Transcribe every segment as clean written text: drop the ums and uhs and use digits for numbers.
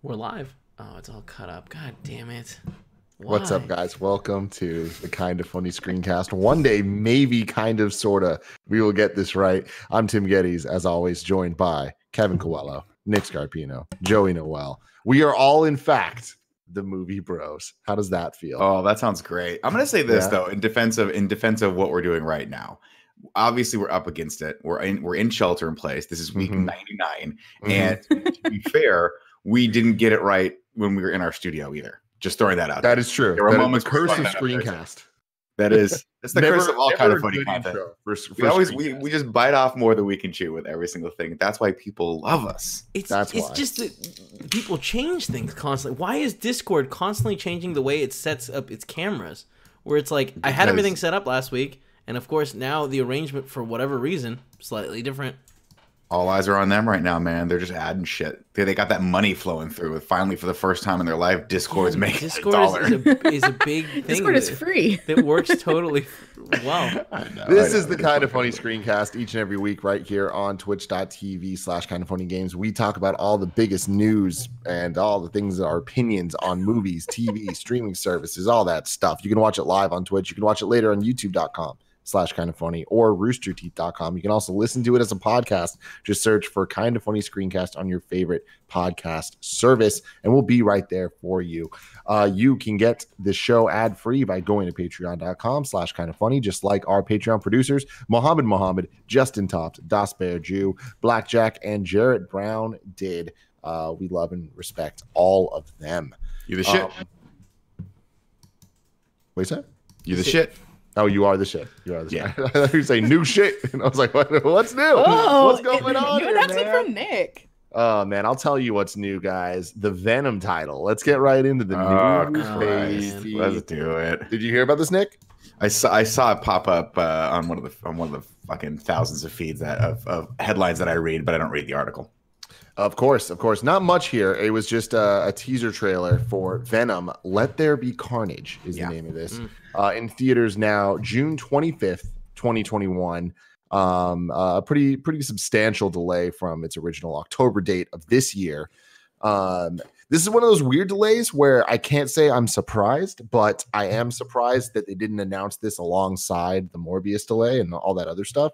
We're live. Oh, it's all cut up. God damn it. Why? What's up, guys? Welcome to the Kind of Funny Screencast. One day, maybe, kind of, sort of, we will get this right. I'm Tim Gettys, as always, joined by Kevin Coelho, Nick Scarpino, Joey Noel. We are all, in fact, the movie bros. How does that feel? Oh, that sounds great. I'm going to say this, though, in defense of what we're doing right now. Obviously, we're up against it. We're in shelter in place. This is week 99. And to be fair, we didn't get it right when we were in our studio either. Just throwing that out. That is true. There were moments the curse of Screencast. It's the curse of all kind of funny content. We just bite off more than we can chew with every single thing. That's why people love us. It's just that people change things constantly. Why is Discord constantly changing the way it sets up its cameras? Where it's like, I had everything set up last week, and of course now the arrangement, for whatever reason, slightly different. All eyes are on them right now, man. They're just adding shit. They got that money flowing through. Finally, for the first time in their life, Discord's making Discord $1. is a big thing. Discord is free. That works totally well. This is the Kind of Funny Screencast each and every week right here on twitch.tv/kindoffunnygames. We talk about all the biggest news and all the things, our opinions on movies, TV, streaming services, all that stuff. You can watch it live on Twitch. You can watch it later on youtube.com/kindoffunny or roosterteeth.com. You can also listen to it as a podcast. Just search for Kind of Funny Screencast on your favorite podcast service, and we'll be right there for you. You can get the show ad-free by going to patreon.com/kindoffunny, just like our Patreon producers, Mohammed, Justin Toft, Das Bear Jew, Blackjack, and Jarrett Brown did. We love and respect all of them. You the shit. What's that? You the shit. Oh, you are the shit. You are the shit. Yeah. I thought you were saying new shit. And I was like, what's new? Oh, what's going on? You announced it from Nick. Oh, man. I'll tell you what's new, guys. The Venom title. Let's get right into the news. Baby. Let's do it. Did you hear about this, Nick? I saw it pop up on one of the fucking thousands of feeds of headlines that I read, but I don't read the article. Of course. Not much here. It was just a teaser trailer for Venom. Let There Be Carnage is the name of this. In theaters now, June 25th, 2021. A pretty substantial delay from its original October date of this year. This is one of those weird delays where I can't say I'm surprised, but I am surprised that they didn't announce this alongside the Morbius delay and all that other stuff.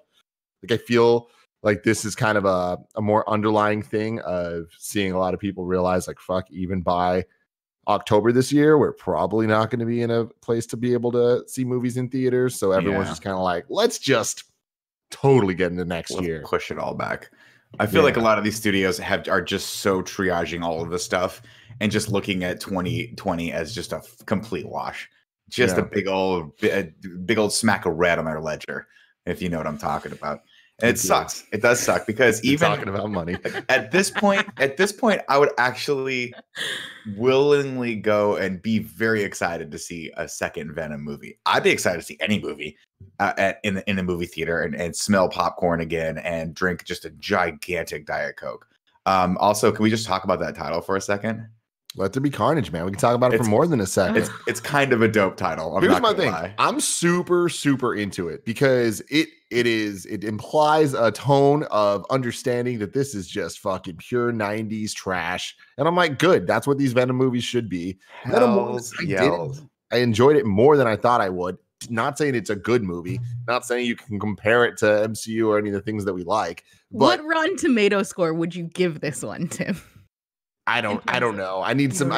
Like, I feel like this is kind of a more underlying thing of seeing a lot of people realize, like, fuck, even by October this year, we're probably not going to be in a place to be able to see movies in theaters. So everyone's just kind of like, let's just totally get into next year. Push it all back. I feel like a lot of these studios are just so triaging all of this stuff and just looking at 2020 as just a complete wash. Just a big old smack of red on their ledger, if you know what I'm talking about. And it sucks. It does suck because even talking about money at this point, I would actually willingly go and be very excited to see a second Venom movie. I'd be excited to see any movie in the movie theater and smell popcorn again and drink just a gigantic Diet Coke. Also, can we just talk about that title for a second? Let There Be Carnage, man. We can talk about it for more than a second. It's kind of a dope title. Here's my thing. I'm super into it because it implies a tone of understanding that this is just fucking pure 90s trash. And I'm like, good. That's what these Venom movies should be. I enjoyed it more than I thought I would. Not saying it's a good movie. Not saying you can compare it to MCU or any of the things that we like. But What Rotten Tomato score would you give this one, Tim? I don't know. I need some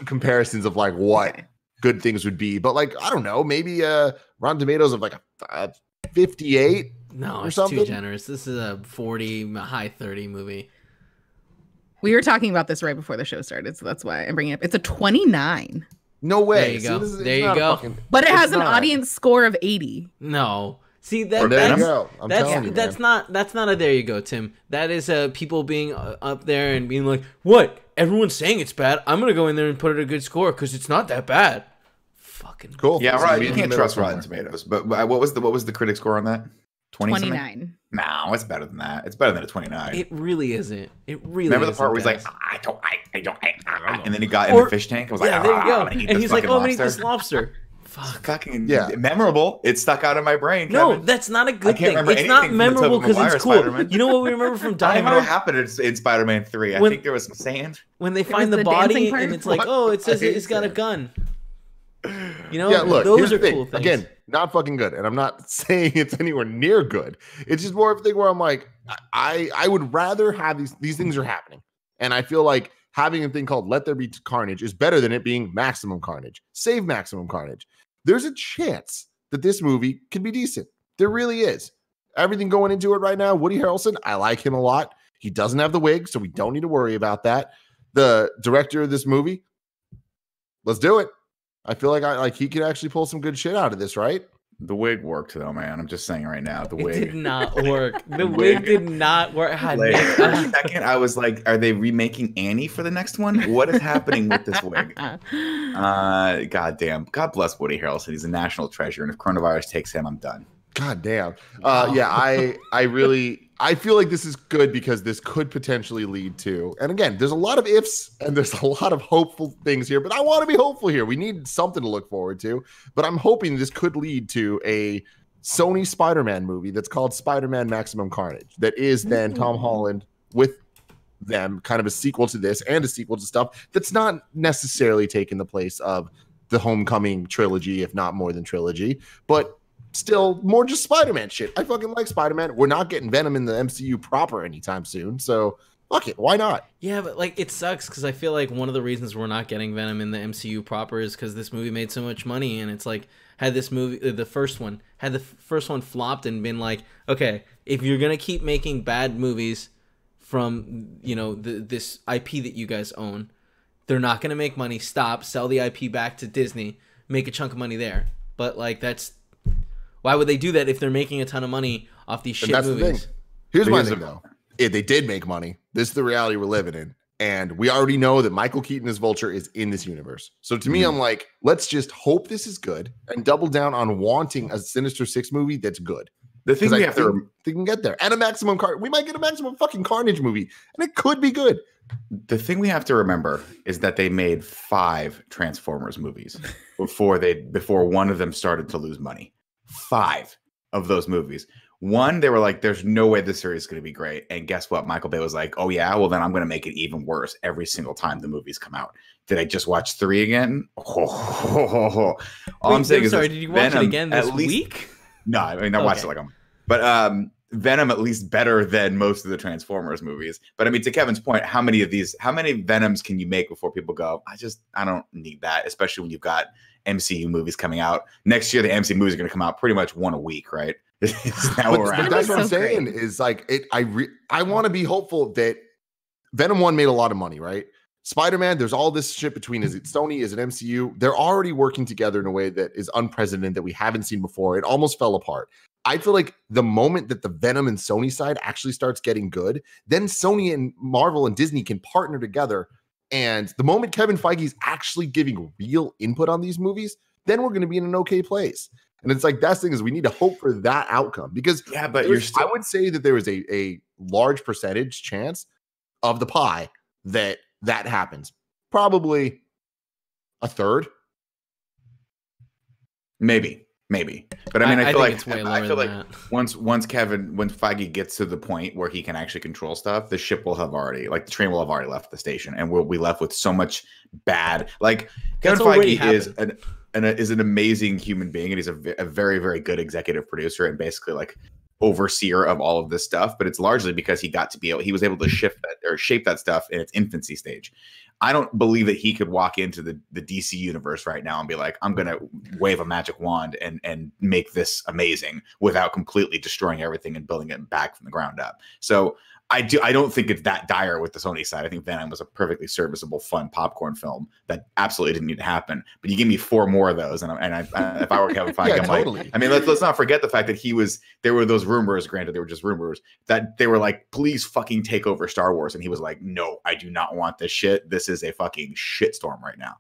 comparisons of like what good things would be. But like, I don't know, maybe Rotten Tomatoes of like a 58. No, or it's something. too generous. This is a 40, high 30 movie. We were talking about this right before the show started, so that's why I'm bringing it up. It's a 29. No way. There you go. There you go. But it has an audience score of 80. No. See There you go. I'm telling you, that's not a there you go, Tim. That is people being up there and being like, what? Everyone's saying it's bad. I'm gonna go in there and put it a good score because it's not that bad. Fucking cool. Yeah, right. You can't trust Rotten Tomatoes. But what was the critic score on that? 29. No, it's better than that. It's better than a 29. It really isn't. It really. Remember the part where he's like, I don't, and then he got in the fish tank. I was like, there you go. I'm gonna eat And this he's like, oh, I'm gonna eat lobster. this lobster. fucking memorable. It stuck out in my brain. No, Kevin. that's not a good thing. It's not memorable because it's cool. You know what we remember from Die Hard? I don't know what happened in Spider-Man 3. I think there was some sand. When they find the body and it's like, oh, it says it's got a gun. You know, look, those are cool things. Again, not fucking good. And I'm not saying it's anywhere near good. It's just more of a thing where I'm like, I would rather have these things are happening. And I feel like having a thing called Let There Be Carnage is better than it being Maximum Carnage. Save Maximum Carnage. There's a chance that this movie could be decent. There really is. Everything going into it right now, Woody Harrelson, I like him a lot. He doesn't have the wig, so we don't need to worry about that. The director of this movie, let's do it. I feel like he could actually pull some good shit out of this, right? The wig worked though, man. I'm just saying right now, the wig did not work. The wig did not work. Like, for a second, I was like, "Are they remaking Annie for the next one? What is happening with this wig?" God damn. God bless Woody Harrelson. He's a national treasure, and if coronavirus takes him, I'm done. God damn. I feel like this is good because this could potentially lead to, and again, there's a lot of ifs and there's a lot of hopeful things here, but I want to be hopeful here. We need something to look forward to, but I'm hoping this could lead to a Sony Spider-Man movie that's called Spider-Man Maximum Carnage. That is then Tom Holland with them, kind of a sequel to this and a sequel to stuff that's not necessarily taking the place of the Homecoming trilogy, if not more than trilogy, but still more just Spider-Man shit. I fucking like Spider-Man. We're not getting Venom in the MCU proper anytime soon, so fuck it. Why not? Yeah, but like it sucks because I feel like one of the reasons we're not getting Venom in the MCU proper is because this movie made so much money, and it's like had this movie, the first one flopped and been like, okay, if you're gonna keep making bad movies from this IP that you guys own, they're not gonna make money. Stop, sell the IP back to Disney, make a chunk of money there. But like why would they do that if they're making a ton of money off these shit movies? Here's my thing, though. If they did make money, this is the reality we're living in. And we already know that Michael Keaton as Vulture is in this universe. So to me, I'm like, let's just hope this is good and double down on wanting a Sinister Six movie that's good. The thing we have to they can get there. And a Maximum Carnage. We might get a Maximum fucking Carnage movie. And it could be good. The thing we have to remember is that they made 5 Transformers movies before one of them started to lose money. 5 of those movies. One, they were like, there's no way this series is going to be great. And guess what? Michael Bay was like, oh yeah, well then I'm going to make it even worse every single time the movies come out. Did I just watch 3 again? All I'm saying is, did you watch it again this week? No, I mean, I watched it like but Venom at least better than most of the Transformers movies. But I mean, to Kevin's point, how many Venoms can you make before people go, I don't need that, especially when you've got MCU movies coming out next year. The MCU movies are going to come out pretty much one a week, right? That's what I'm saying. Is like I want to be hopeful that Venom 1 made a lot of money, right? Spider-Man, there's all this shit between, is it Sony, is it MCU? They're already working together in a way that is unprecedented, that we haven't seen before. It almost fell apart. I feel like the moment that the Venom and Sony side actually starts getting good, then Sony and Marvel and Disney can partner together. And the moment Kevin Feige is actually giving real input on these movies, then we're going to be in an okay place. And it's like, that's the thing, is we need to hope for that outcome, because but I would say that there is a large percentage chance of the pie that happens. Probably a third. Maybe. But I mean, I feel like once Feige gets to the point where he can actually control stuff, the ship will have already, like the train will have already left the station, and we'll be left with so much bad. Like Kevin Feige is an amazing human being, and he's a very, very good executive producer and basically like overseer of all of this stuff. But it's largely because he was able to shape that stuff in its infancy stage. I don't believe that he could walk into the DC universe right now and be like, I'm going to wave a magic wand and make this amazing without completely destroying everything and building it back from the ground up. So I don't think it's that dire with the Sony side. I think Venom was a perfectly serviceable, fun popcorn film that absolutely didn't need to happen. But you give me 4 more of those, and if I were Kevin Feige, I'm totally. Like, I mean, let's not forget the fact that there were those rumors. Granted, they were just rumors, that they were like, please fucking take over Star Wars, and he was like, no, I do not want this shit. This is a fucking shitstorm right now.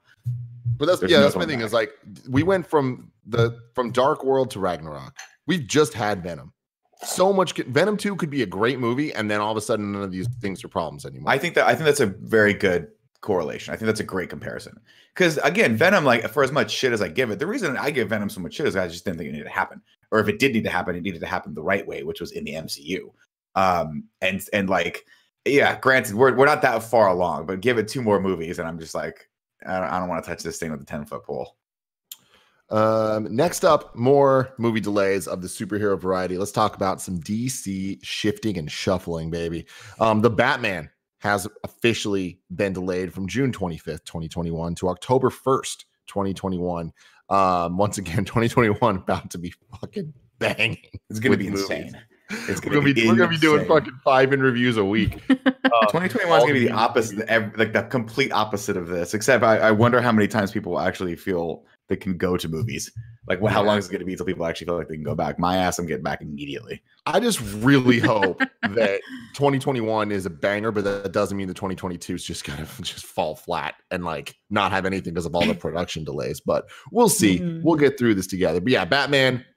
But that's my thing. Is like, we went from Dark World to Ragnarok. We've just had Venom. So much. Venom 2 could be a great movie, and then all of a sudden none of these things are problems anymore. I think that's a very good correlation. I think that's a great comparison. Because again, Venom, like for as much shit as I give it, the reason I give Venom so much shit is I just didn't think it needed to happen. Or if it did need to happen, it needed to happen the right way, which was in the MCU. And like, yeah, granted, we're not that far along, but give it 2 more movies, and I'm just like, I don't want to touch this thing with a 10-foot pole. Next up, more movie delays of the superhero variety. Let's talk about some DC shifting and shuffling, baby. The Batman has officially been delayed from June 25th, 2021 to October 1st, 2021. Once again, 2021 about to be fucking banging. It's going to be insane. We're gonna be doing fucking 5 in reviews a week. 2021 is gonna be the opposite, like the complete opposite of this. Except I wonder how many times people will actually feel they can go to movies. Like, how long is it gonna be until people actually feel like they can go back? My ass, I'm getting back immediately. I just really hope that 2021 is a banger, but that doesn't mean that 2022 is just gonna just fall flat and like not have anything because of all the production delays. But we'll see. We'll get through this together. But yeah,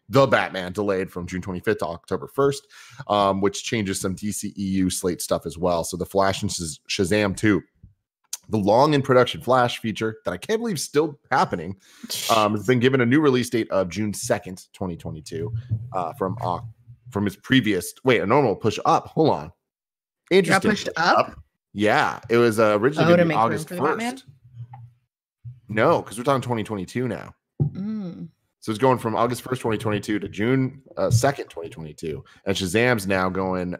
The Batman delayed from June 25th to October 1st, which changes some DCEU slate stuff as well. So The Flash and Shazam 2, the long in production Flash feature that I can't believe is still happening, has been given a new release date of June 2nd, 2022, from its previous. Wait, a normal push up. Hold on. Interesting. Got pushed up? Yeah, it was originally going to be August room for the 1st. No, because we're talking 2022 now. So it's going from August 1st, 2022 to June 2nd, 2022. And Shazam's now going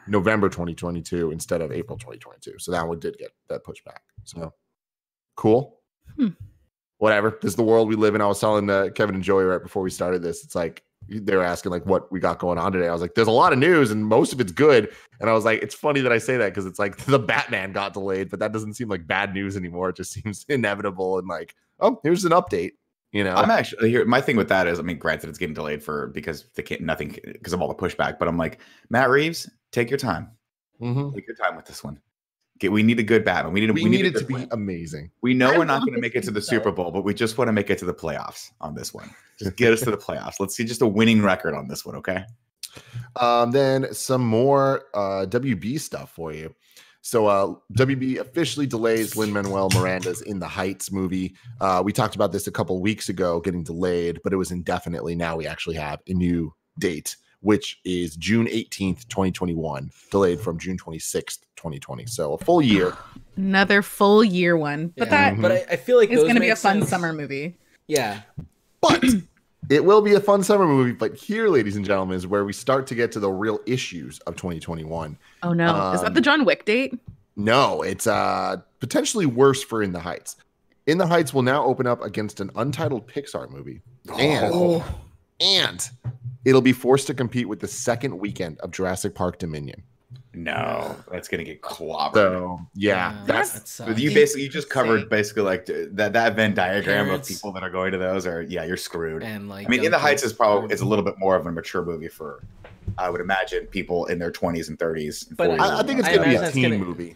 November 2022 instead of April 2022. So that one did get that pushed back. So cool. Whatever. This is the world we live in. I was telling Kevin and Joey right before we started this. It's like they were asking like what we got going on today. I was like, there's a lot of news and most of it's good. And I was like, it's funny that I say that because it's like the Batman got delayed, but that doesn't seem like bad news anymore. It just seems inevitable and like, oh, here's an update. You know, I'm actually here. My thing with that is, I mean, granted, it's getting delayed because they can't because of all the pushback. But I'm like, Matt Reeves, take your time. Take your time with this one. We need a good Batman. We need it to be amazing. We know we're not going to make it to the Super Bowl, but we just want to make it to the playoffs on this one. Just get us to the playoffs. Let's see just a winning record on this one, okay? Then some more WB stuff for you. So WB officially delays Lin-Manuel Miranda's In the Heights movie. We talked about this a couple weeks ago, getting delayed, but it was indefinitely. Now we actually have a new date, which is June 18th, 2021, delayed from June 26th, 2020. So a full year. Another full year one. But but I feel like it's going to be a fun summer movie. Yeah. But it will be a fun summer movie. But here, ladies and gentlemen, is where we start to get to the real issues of 2021. Oh, no. Is that the John Wick date? No, it's potentially worse for In the Heights. In the Heights will now open up against an untitled Pixar movie. And it'll be forced to compete with the second weekend of Jurassic Park Dominion. No, that's gonna get clobbered. So yeah, that's you just covered basically like that Venn diagram of people that are going to those, or you're screwed. And like, I mean, In the Heights is a little bit more of a mature movie for, I would imagine, people in their 20s and 30s. And but I think it's gonna be a teen movie.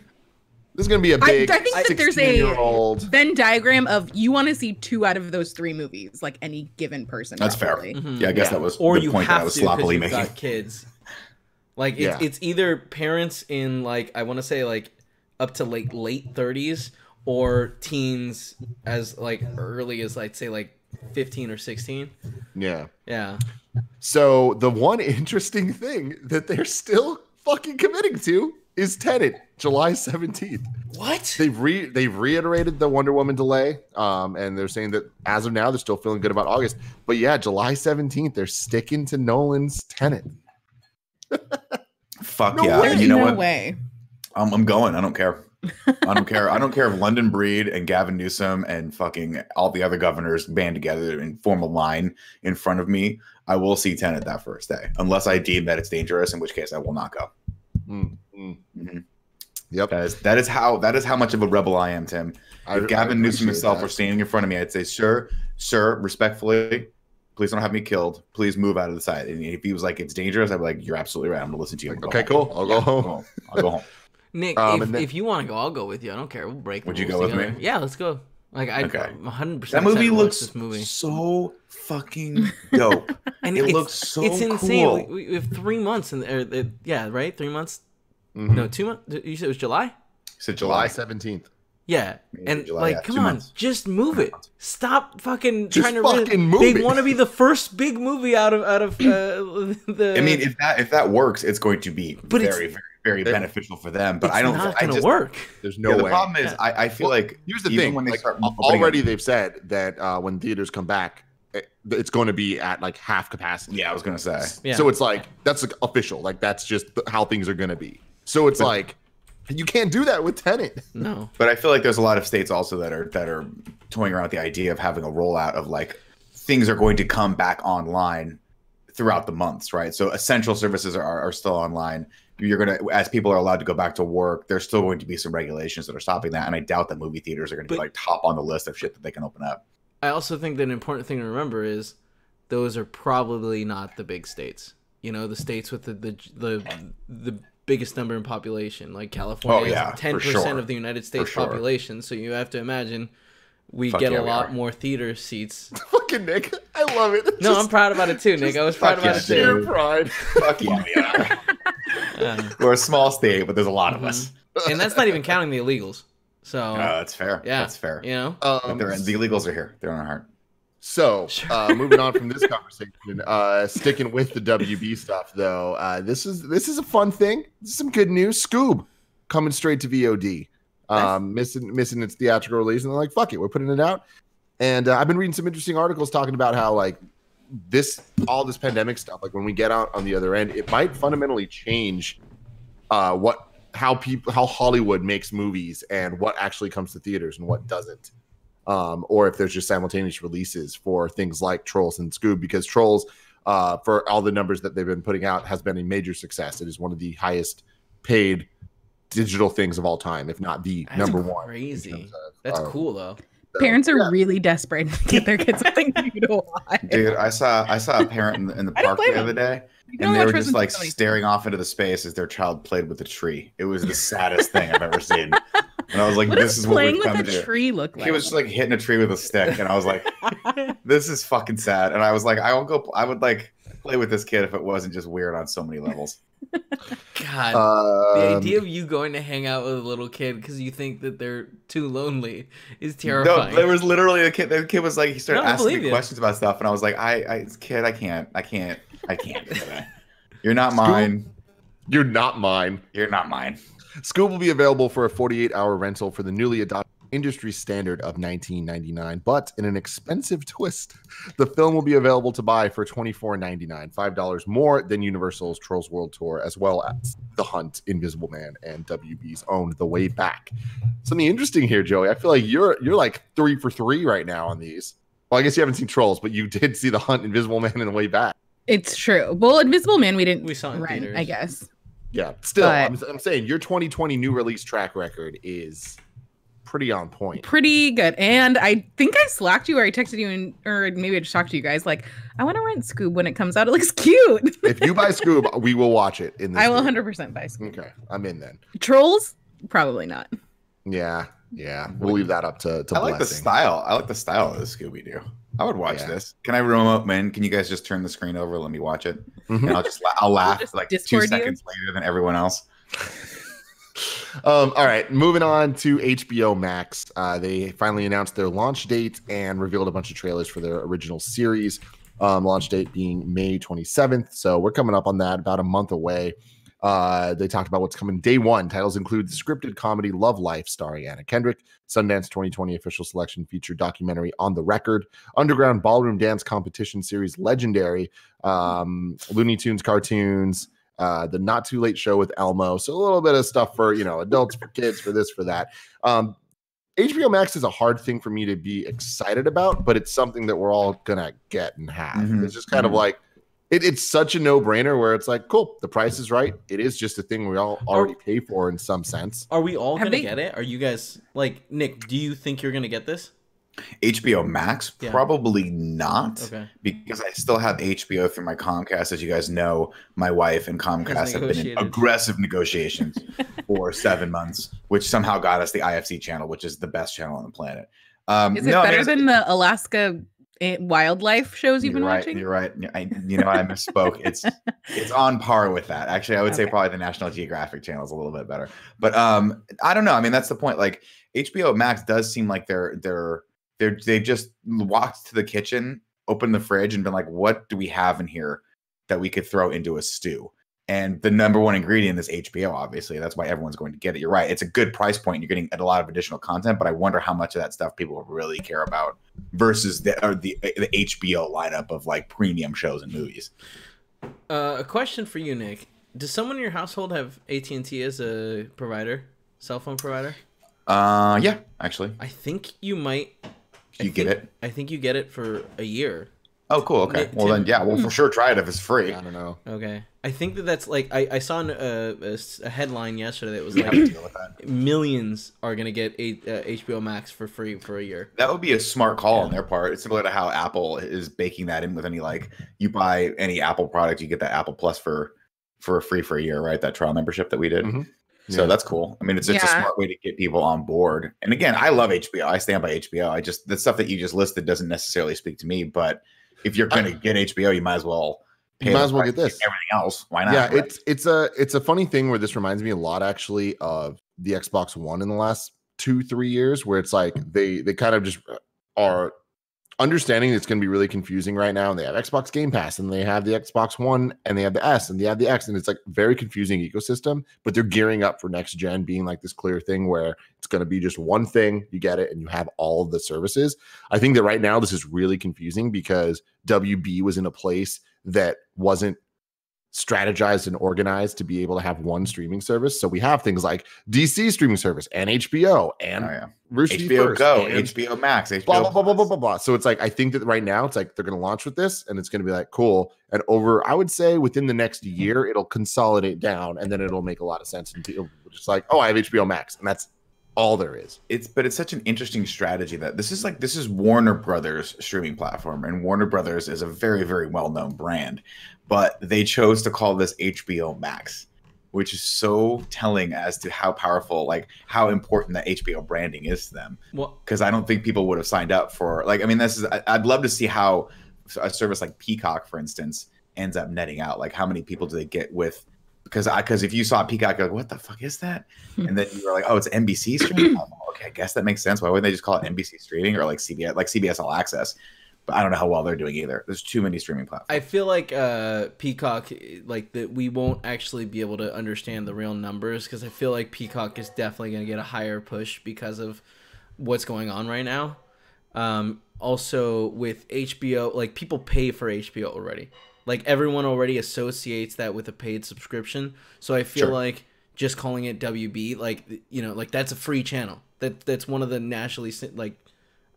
This is gonna be a big. I think that there's a Venn diagram of you want to see 2 out of those 3 movies, like any given person. That's probably. fair. Yeah, I guess that was or the point that I was sloppily making. Got kids. Like it's either parents in like I want to say like up to like late 30s or teens as like early as I'd say like 15 or 16. Yeah. So the one interesting thing that they're still fucking committing to is Tenet, July 17th. What? They've reiterated the Wonder Woman delay, and they're saying that as of now they're still feeling good about August. But yeah, July 17th, they're sticking to Nolan's Tenet. Fuck no way. You know what? Way. I'm going. I don't care. I don't care. I don't care if London Breed and Gavin Newsom and fucking all the other governors band together and form a line in front of me. I will see Tenet that first day, unless I deem that it's dangerous, in which case I will not go. Yep. That is how much of a rebel I am, Tim. If Gavin Newsom himself were standing in front of me, I'd say, sir, respectfully, please don't have me killed. Please move out of the side. And if he was like, it's dangerous, I'd be like, you're absolutely right. I'm going to listen to you. Okay, cool. I'll go home. I'll go home. Nick, if you want to go, I'll go with you. I don't care. We'll break. Would you go with me? Yeah, let's go. Like, I'm 100%. That movie looks so fucking dope. And it looks so cool. It's insane. We have 3 months. 3 months? No, 2 months. You said it was July? So July 17th. Yeah, Maybe and July, like, yeah, come 2 on, months. just move it. Stop fucking Just trying to. fucking move they it. want to be the first big movie out of the. I mean, if that works, it's going to be But very beneficial for them. But it's I don't. not I going to just work. There's no The way. problem is, I feel like here's the even thing. when they Like, start opening already up- they've said that when theaters come back, it's going to be at like half capacity. Yeah, I was gonna say. Yeah. So it's like that's like official. Like that's just how things are going to be. So it's like you can't do that with Tenet. No. But I feel like there's a lot of states also that are toying around with the idea of having a rollout of like things are going to come back online throughout the months, right? So essential services are still online. You're gonna, as people are allowed to go back to work, there's still going to be some regulations that are stopping that, and I doubt that movie theaters are going to be like top on the list of shit that they can open up. I also think that an important thing to remember is those are probably not the big states. You know, the states with the biggest number in population, like California, yeah, is 10% for sure. of the United States sure. population. So you have to imagine we Fuck get yeah, a we lot are. more theater seats. Fucking Nick, I love it. No, I'm proud about it too, Nick. I was proud fuck about yeah, it sheer too. pride. Fuck yeah, we are. We're a small state, but there's a lot of us. And that's not even counting the illegals. So That's fair. yeah, That's fair. You know, But the illegals are here. They're on our heart. So, moving on from this conversation, sticking with the WB stuff though, this is a fun thing. This is some good news. Scoob coming straight to VOD, missing its theatrical release, and they're like, "Fuck it, we're putting it out." And I've been reading some interesting articles talking about how like all this pandemic stuff, like when we get out on the other end, it might fundamentally change how Hollywood makes movies and what actually comes to theaters and what doesn't. Or if there's just simultaneous releases for things like Trolls and Scoob, because Trolls, for all the numbers that they've been putting out, has been a major success. It is one of the highest paid digital things of all time, if not the number one. Crazy. That's cool though. Parents are really desperate to get their kids something new to watch. Dude, I saw a parent in the I don't park the blame other day, You can and only they watch were just Resident like Evil 20. staring off into the space as their child played with a tree. It was the saddest thing I've ever seen. And I was like, What this does is what playing we've with come a to do. tree look like? He was just like hitting a tree with a stick, and I was like, this is fucking sad. And I was like, I would like play with this kid if it wasn't just weird on so many levels. God, the idea of you going to hang out with a little kid because you think that they're too lonely is terrifying. No, there was literally a kid. The kid was like, he started No, I asking believe me you. questions about stuff, and I was like, kid, I can't. You're not mine. You're not mine. You're not mine. Scoob will be available for a 48-hour rental for the newly adopted industry standard of $19.99, but in an expensive twist, the film will be available to buy for $24.99, $5 more than Universal's Trolls World Tour, as well as The Hunt, Invisible Man, and WB's own The Way Back. Something interesting here, Joey. I feel like you're like 3 for 3 right now on these. Well, I guess you haven't seen Trolls, but you did see The Hunt, Invisible Man, and The Way Back. It's true. Well, Invisible Man, we saw it in rent, theaters. I guess. Yeah, still, But- I'm saying your 2020 new release track record is pretty on point. Pretty good. And I think I slacked you or I texted you, or maybe I just talked to you guys like, I want to rent Scoob when it comes out. It looks cute. If you buy Scoob, we will watch it in this. I will theater. 100% buy Scoob. Okay, I'm in then. Trolls? Probably not. Yeah. We'll leave that up to I like the blessing. style. I like the style of the Scooby Doo. I would watch Yeah. this. Can I remote man? Can you guys just turn the screen over? And let me watch it. Mhm. And I'll laugh just like Discord 2 you? seconds later than everyone else. All right, moving on to HBO Max. They finally announced their launch date and revealed a bunch of trailers for their original series. Launch date being May 27th. So we're coming up on that, about a month away. They talked about what's coming day one. Titles include the scripted comedy Love Life starring Anna Kendrick, Sundance 2020 official selection feature documentary On the Record, underground ballroom dance competition series Legendary, Looney Tunes cartoons, the Not Too Late Show with Elmo. So a little bit of stuff for, adults, for kids, for this, for that. HBO Max is a hard thing for me to be excited about, but it's something that we're all gonna get and have. Mhm. It's just kind of like it's such a no-brainer where it's like, cool, the price is right. It is just a thing we all already pay for in some sense. Are we all Have gonna they- get it? Are you guys like Nick? Do you think you're gonna get this? HBO Max? Yeah. Probably not. Okay. Because I still have HBO through my Comcast. As you guys know, my wife and Comcast have been in negotiated. aggressive negotiations for 7 months, which somehow got us the IFC channel, which is the best channel on the planet. Is it better than the Alaska wildlife shows you've been watching? You're right. I misspoke. It's on par with that. Actually, I would say probably the National Geographic Channel is a little bit better. But I don't know. I mean, that's the point. Like HBO Max does seem like they just walked to the kitchen, opened the fridge, and been like, "What do we have in here that we could throw into a stew?" And the number one ingredient is HBO, obviously. That's why everyone's going to get it. You're right. It's a good price point. You're getting a lot of additional content, but I wonder how much of that stuff people really care about versus the HBO lineup of like premium shows and movies. A question for you, Nick. Does someone in your household have AT&T as a provider, cell phone provider? Yeah, actually. I think you might. You get it? I think you get it for a year. Oh, cool. Okay. Well, then, yeah, we'll for sure try it if it's free. I don't know. Okay. I think that's like, I saw a headline yesterday that was like, millions are going to get HBO Max for free for a year. That would be a smart call on their part. It's similar to how Apple is baking that in with any, like, you buy any Apple product, you get that Apple Plus for free for a year, right? That trial membership that we did. Mm-hmm. So that's cool. I mean, it's a smart way to get people on board. And again, I love HBO. I stand by HBO. The stuff that you just listed doesn't necessarily speak to me, but if you're going to get HBO, you might as well pay. You might as well get this. Everything else, why not? Yeah, right? it's a funny thing where this reminds me a lot actually of the Xbox One in the last 2-3 years, where it's like they kind of just are understanding it's going to be really confusing right now. And they have Xbox Game Pass, and they have the Xbox One, and they have the S, and they have the X, and it's like very confusing ecosystem. But they're gearing up for next gen being like this clear thing where it's going to be just one thing, you get it, and you have all of the services. I think that right now this is really confusing because WB was in a place that wasn't strategized and organized to be able to have one streaming service. So we have things like DC streaming service and HBO and HBO Go, and HBO Max, HBO blah, blah, blah, blah, blah, blah, blah. So it's like, I think that right now it's like they're going to launch with this and it's going to be like, cool. And over, I would say within the next year, it'll consolidate down and then it'll make a lot of sense. And it'll just like, oh, I have HBO Max. And that's all there is. But it's such an interesting strategy that this is Warner Brothers streaming platform, and Warner Brothers is a very, very well-known brand, but they chose to call this HBO Max, which is so telling as to how powerful, like how important that HBO branding is to them. Well, because I don't think people would have signed up for, like, I mean, I'd love to see how a service like Peacock, for instance, ends up netting out. Like, how many people do they get with? Because if you saw Peacock, you're like, what the fuck is that? And then you were like, oh, it's NBC streaming. Okay, I guess that makes sense. Why wouldn't they just call it NBC streaming or like CBS All Access? But I don't know how well they're doing either. There's too many streaming platforms. I feel like Peacock, like that, we won't actually be able to understand the real numbers because I feel like Peacock is definitely going to get a higher push because of what's going on right now. Also with HBO, like people pay for HBO already. Like everyone already associates that with a paid subscription. So I feel like just calling it WB, like, you know, like that's a free channel. That's one of the nationally like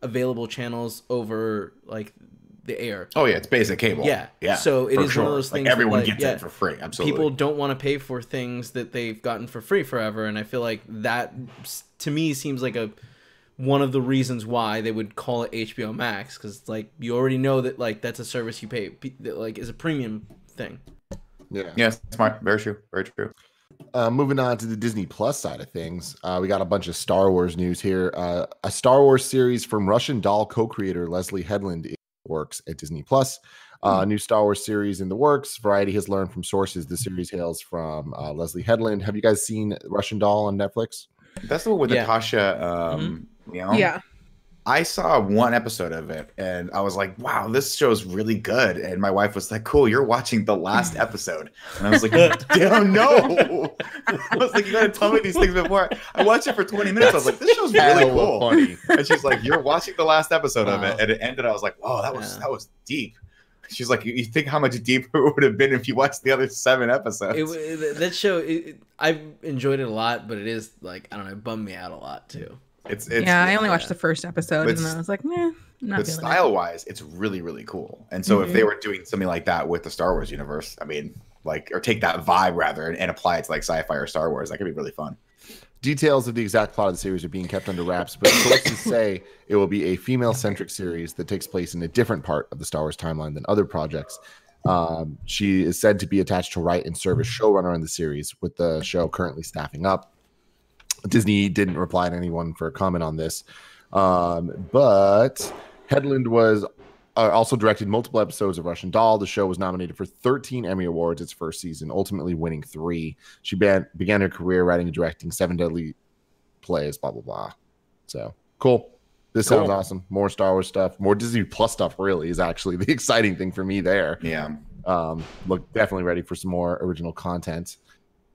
available channels over like the air. Oh yeah, it's basic cable. Yeah. So it is one of those things. Like everyone gets it for free. Absolutely. People don't want to pay for things that they've gotten for free forever, and I feel like that to me seems like one of the reasons why they would call it HBO Max, because like you already know that like that's a service you pay that like is a premium thing. Yeah, smart. Very true. Moving on to the Disney Plus side of things, we got a bunch of Star Wars news here. A Star Wars series from Russian Doll co-creator Leslie Headland works at Disney Plus. New Star Wars series in the works. Variety has learned from sources the series hails from Leslie Headland. Have you guys seen Russian Doll on Netflix? That's the one with Natasha. You know? Yeah. I saw one episode of it and I was like, wow, this show's really good. And my wife was like, cool, you're watching the last episode. And I was like, damn, no. I was like, you gotta tell me these things before. I watched it for 20 minutes. I was like, this show's really cool. Funny. And she's like, you're watching the last episode of it. And it ended, I was like, oh, that was deep. She's like, you think how much deeper it would have been if you watched the other 7 episos. That show, I've enjoyed it a lot, but it is like, I don't know, it bummed me out a lot too. I only watched the first episode and I was like, not but style-wise, it's really, really cool. And so if they were doing something like that with the Star Wars universe, I mean, like, or take that vibe rather and apply it to like sci-fi or Star Wars, that could be really fun. Details of the exact plot of the series are being kept under wraps, but sources say it will be a female-centric series that takes place in a different part of the Star Wars timeline than other projects. She is said to be attached to write and serve as showrunner on the series, with the show currently staffing up. Disney didn't reply to anyone for a comment on this, but Headland was also directed multiple episodes of Russian Doll. The show was nominated for 13 Emmy Awards its first season, ultimately winning 3. She began her career writing and directing 7 Deadly Plays, blah, blah, blah. So, cool. This sounds awesome. More Star Wars stuff. More Disney Plus stuff, really, is actually the exciting thing for me there. Yeah. Look, definitely ready for some more original content.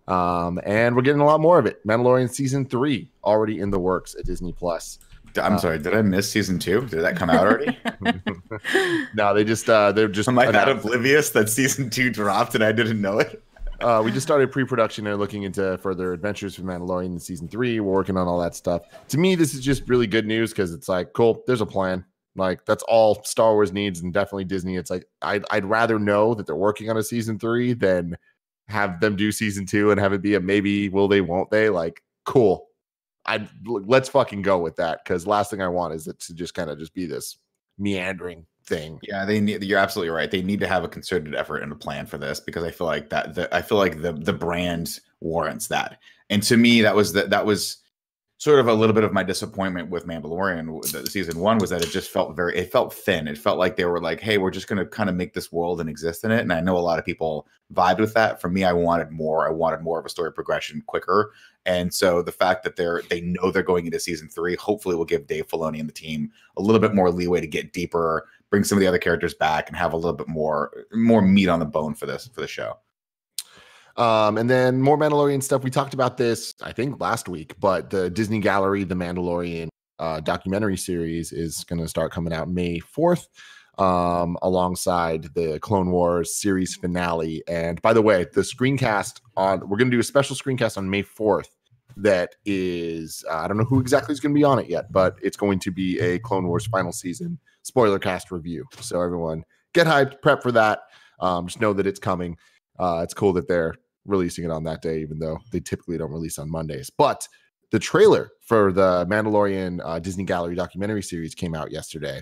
And we're getting a lot more of it. Mandalorian Season 3 already in the works at Disney Plus. I'm sorry, did I miss season 2? Did that come out already? No, they're just Am I that oblivious that season 2 dropped and I didn't know it? We just started pre-production and looking into further adventures for Mandalorian in season 3. We're working on all that stuff. To me, this is just really good news because it's like, cool, there's a plan. Like, that's all Star Wars needs, and definitely Disney. It's like I'd rather know that they're working on a season 3 than have them do season 2 and have it be a maybe, will they, won't they? Like, cool. Let's fucking go with that, because last thing I want is it to just kind of just be this meandering thing. Yeah, you're absolutely right. They need to have a concerted effort and a plan for this, because I feel like the brand warrants that. And to me, that was sort of a little bit of my disappointment with Mandalorian. The season 1 was that it just felt it felt thin. It felt like they were like, hey, we're just going to kind of make this world and exist in it. And I know a lot of people vibed with that. For me, I wanted more. I wanted more of a story progression quicker. And so the fact that they know they're going into season 3, hopefully will give Dave Filoni and the team a little bit more leeway to get deeper, bring some of the other characters back, and have a little bit more meat on the bone for the show. And then more Mandalorian stuff. We talked about this, I think, last week, but the Disney Gallery, the Mandalorian documentary series is going to start coming out May 4th, alongside the Clone Wars series finale. And by the way, the screencast we're going to do a special screencast on May 4th. That is, I don't know who exactly is going to be on it yet, but it's going to be a Clone Wars final season spoiler cast review. So everyone get hyped, prep for that. Just know that it's coming. It's cool that they're releasing it on that day, even though they typically don't release on Mondays. But the trailer for the Mandalorian Disney Gallery documentary series came out yesterday,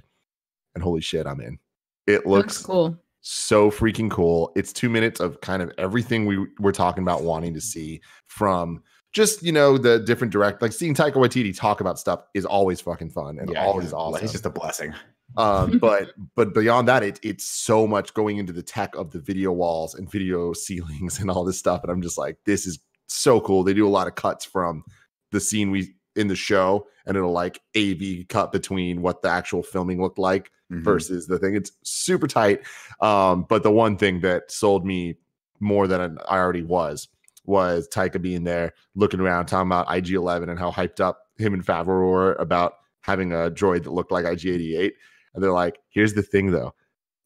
and holy shit, I'm in. It looks cool. So freaking cool. It's 2 minutes of kind of everything we were talking about wanting to see, from just, the different like seeing Taika Waititi talk about stuff is always fucking fun and always awesome. It's just a blessing. But beyond that, it's so much going into the tech of the video walls and video ceilings and all this stuff. And I'm just like, this is so cool. They do a lot of cuts from the scene in the show, and it'll like AV cut between what the actual filming looked like versus the thing. It's super tight. But the one thing that sold me more than I already was Taika being there, looking around, talking about IG-11 and how hyped up him and Favreau were about having a droid that looked like IG-88. And they're like, here's the thing, though.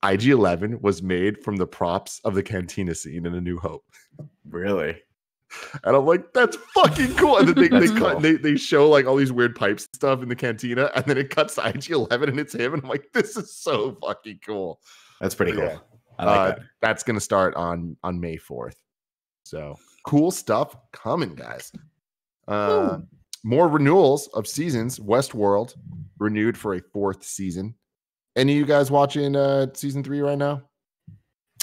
IG-11 was made from the props of the cantina scene in A New Hope. Really? And I'm like, that's fucking cool. And then they show like all these weird pipes and stuff in the cantina, and then it cuts to IG-11 and it's him. And I'm like, this is so fucking cool. That's pretty cool. Yeah. I like that. That's going to start on May 4th. So cool stuff coming, guys. More renewals of seasons. Westworld renewed for a 4th season. Any of you guys watching season 3 right now?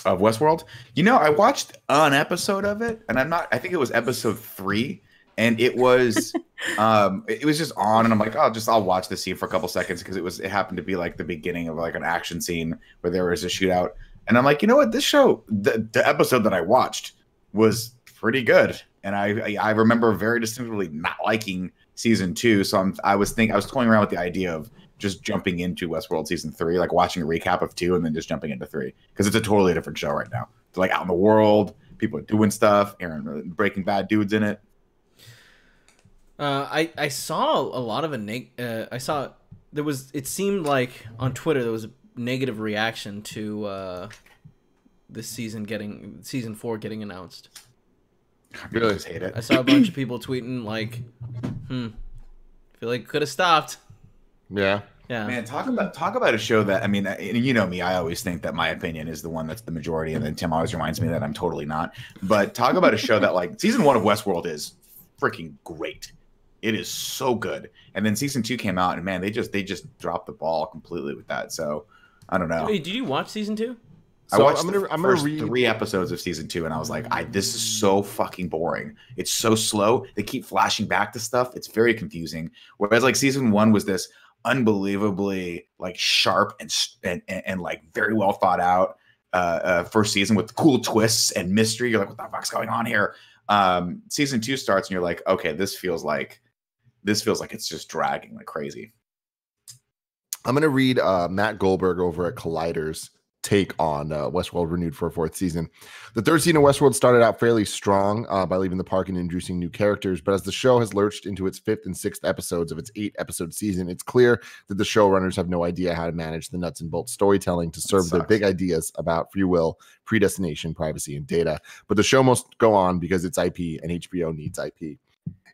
Of Westworld? I watched an episode of it, and I think it was episode 3, and it was it was just on, and I'm like, I'll watch the scene for a couple seconds, because it happened to be like the beginning of like an action scene where there was a shootout. And I'm like, you know what? This show, the episode that I watched was pretty good. And I remember very distinctly not liking season 2. So I was toying around with the idea of just jumping into Westworld season 3, like watching a recap of 2 and then just jumping into 3, because it's a totally different show right now. It's like out in the world, people are doing stuff, Breaking Bad dudes in it. I saw a lot of it seemed like on Twitter there was a negative reaction to this season season 4 getting announced. Really hate it. I saw a bunch of people tweeting like, feel like could have stopped. Yeah. Man, talk about a show that, I mean, you know me, I always think that my opinion is the one that's the majority, and then Tim always reminds me that I'm totally not. But talk about a show that, like, season 1 of Westworld is freaking great. It is so good. And then season 2 came out, and man, they just dropped the ball completely with that. So I don't know. Hey, did you watch season 2? I watched the first 3 episodes of season 2, and I was like, this is so fucking boring. It's so slow. They keep flashing back to stuff. It's very confusing. Whereas like season 1 was this, unbelievably like sharp and like very well thought out first season with cool twists and mystery. You're like, what the fuck's going on here? Season 2 starts and you're like, okay, this feels like it's just dragging like crazy. I'm going to read Matt Goldberg over at Collider's take on Westworld renewed for a 4th season. The 3rd season of Westworld started out fairly strong by leaving the park and introducing new characters, but as the show has lurched into its 5th and 6th episodes of its 8-episode season, it's clear that the showrunners have no idea how to manage the nuts and bolts storytelling to serve their big ideas about free will, predestination, privacy, and data. But the show must go on because it's IP and HBO needs IP.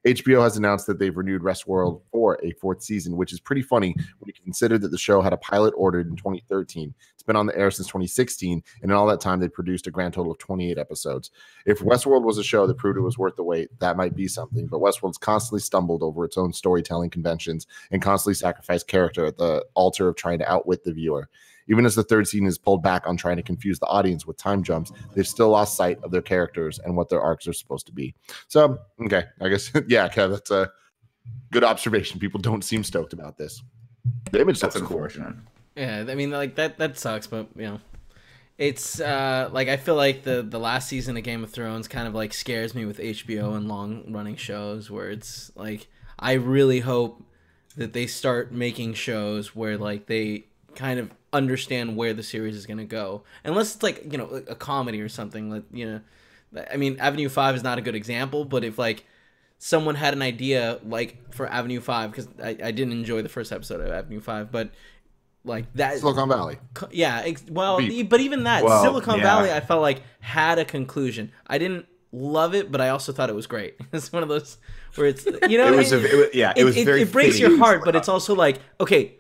HBO has announced that they've renewed Westworld for a 4th season, which is pretty funny when you consider that the show had a pilot ordered in 2013. It's been on the air since 2016, and in all that time, they produced a grand total of 28 episodes. If Westworld was a show that proved it was worth the wait, that might be something, but Westworld's constantly stumbled over its own storytelling conventions and constantly sacrificed character at the altar of trying to outwit the viewer. Even as the 3rd season is pulled back on trying to confuse the audience with time jumps, they've still lost sight of their characters and what their arcs are supposed to be. So, okay, I guess, yeah, Kev, that's a good observation. People don't seem stoked about this. The image looks unfortunate. Yeah, I mean, like, that sucks, but, you know, it's, like, I feel like the last season of Game of Thrones kind of, like, scares me with HBO and long-running shows where it's, like, I really hope that they start making shows where, like, they kind of understand where the series is going to go, unless it's like, you know, a comedy or something. Like, you know, I mean, Avenue 5 is not a good example, but if like someone had an idea like for Avenue 5, because I didn't enjoy the first episode of Avenue 5, but like that Silicon Valley, yeah, but even that Silicon Valley I felt like had a conclusion. I didn't love it, but I also thought it was great. It's one of those where it's, you know, it breaks your heart, but it's also like, okay,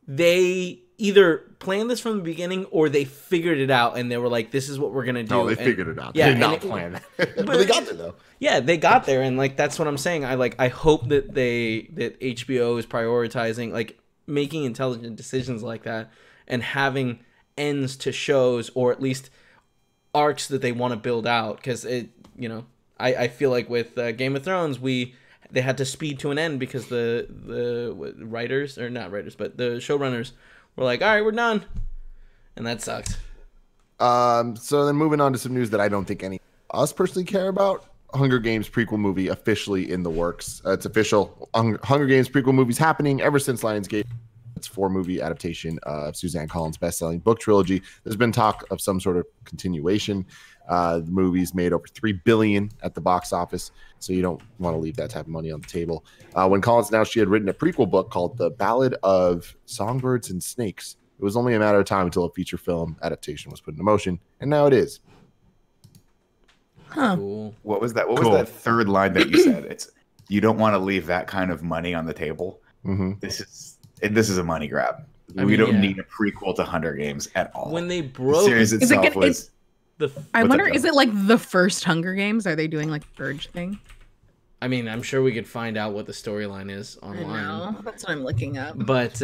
they either planned this from the beginning or they figured it out and they were like, this is what we're gonna do. No, they figured it out. Yeah, they did not plan it. But they got there though. Yeah, they got there, and like that's what I'm saying. I hope that HBO is prioritizing like making intelligent decisions like that and having ends to shows, or at least arcs that they want to build out. Because it, you know, I feel like with Game of Thrones, they had to speed to an end because the writers, or not writers, but the showrunners were like, all right, we're done. And that sucked. So then moving on to some news that I don't think any of us personally care about. Hunger Games prequel movie officially in the works. It's official. Hunger Games prequel movie's happening ever since Lionsgate. It's 4-movie adaptation of Suzanne Collins' best-selling book trilogy. There's been talk of some sort of continuation. The movie's made over $3 billion at the box office, so you don't want to leave that type of money on the table. When Collins announced she had written a prequel book called The Ballad of Songbirds and Snakes, it was only a matter of time until a feature film adaptation was put into motion, and now it is. Huh. Cool. What was that? What was that third line that you said? It's, you don't want to leave that kind of money on the table. Mm-hmm. This is a money grab. We don't need a prequel to Hunger Games at all. When they broke, the series itself was. I wonder, is it like the first Hunger Games? Are they doing like Purge thing? I mean, I'm sure we could find out what the storyline is online. I know. That's what I'm looking up. But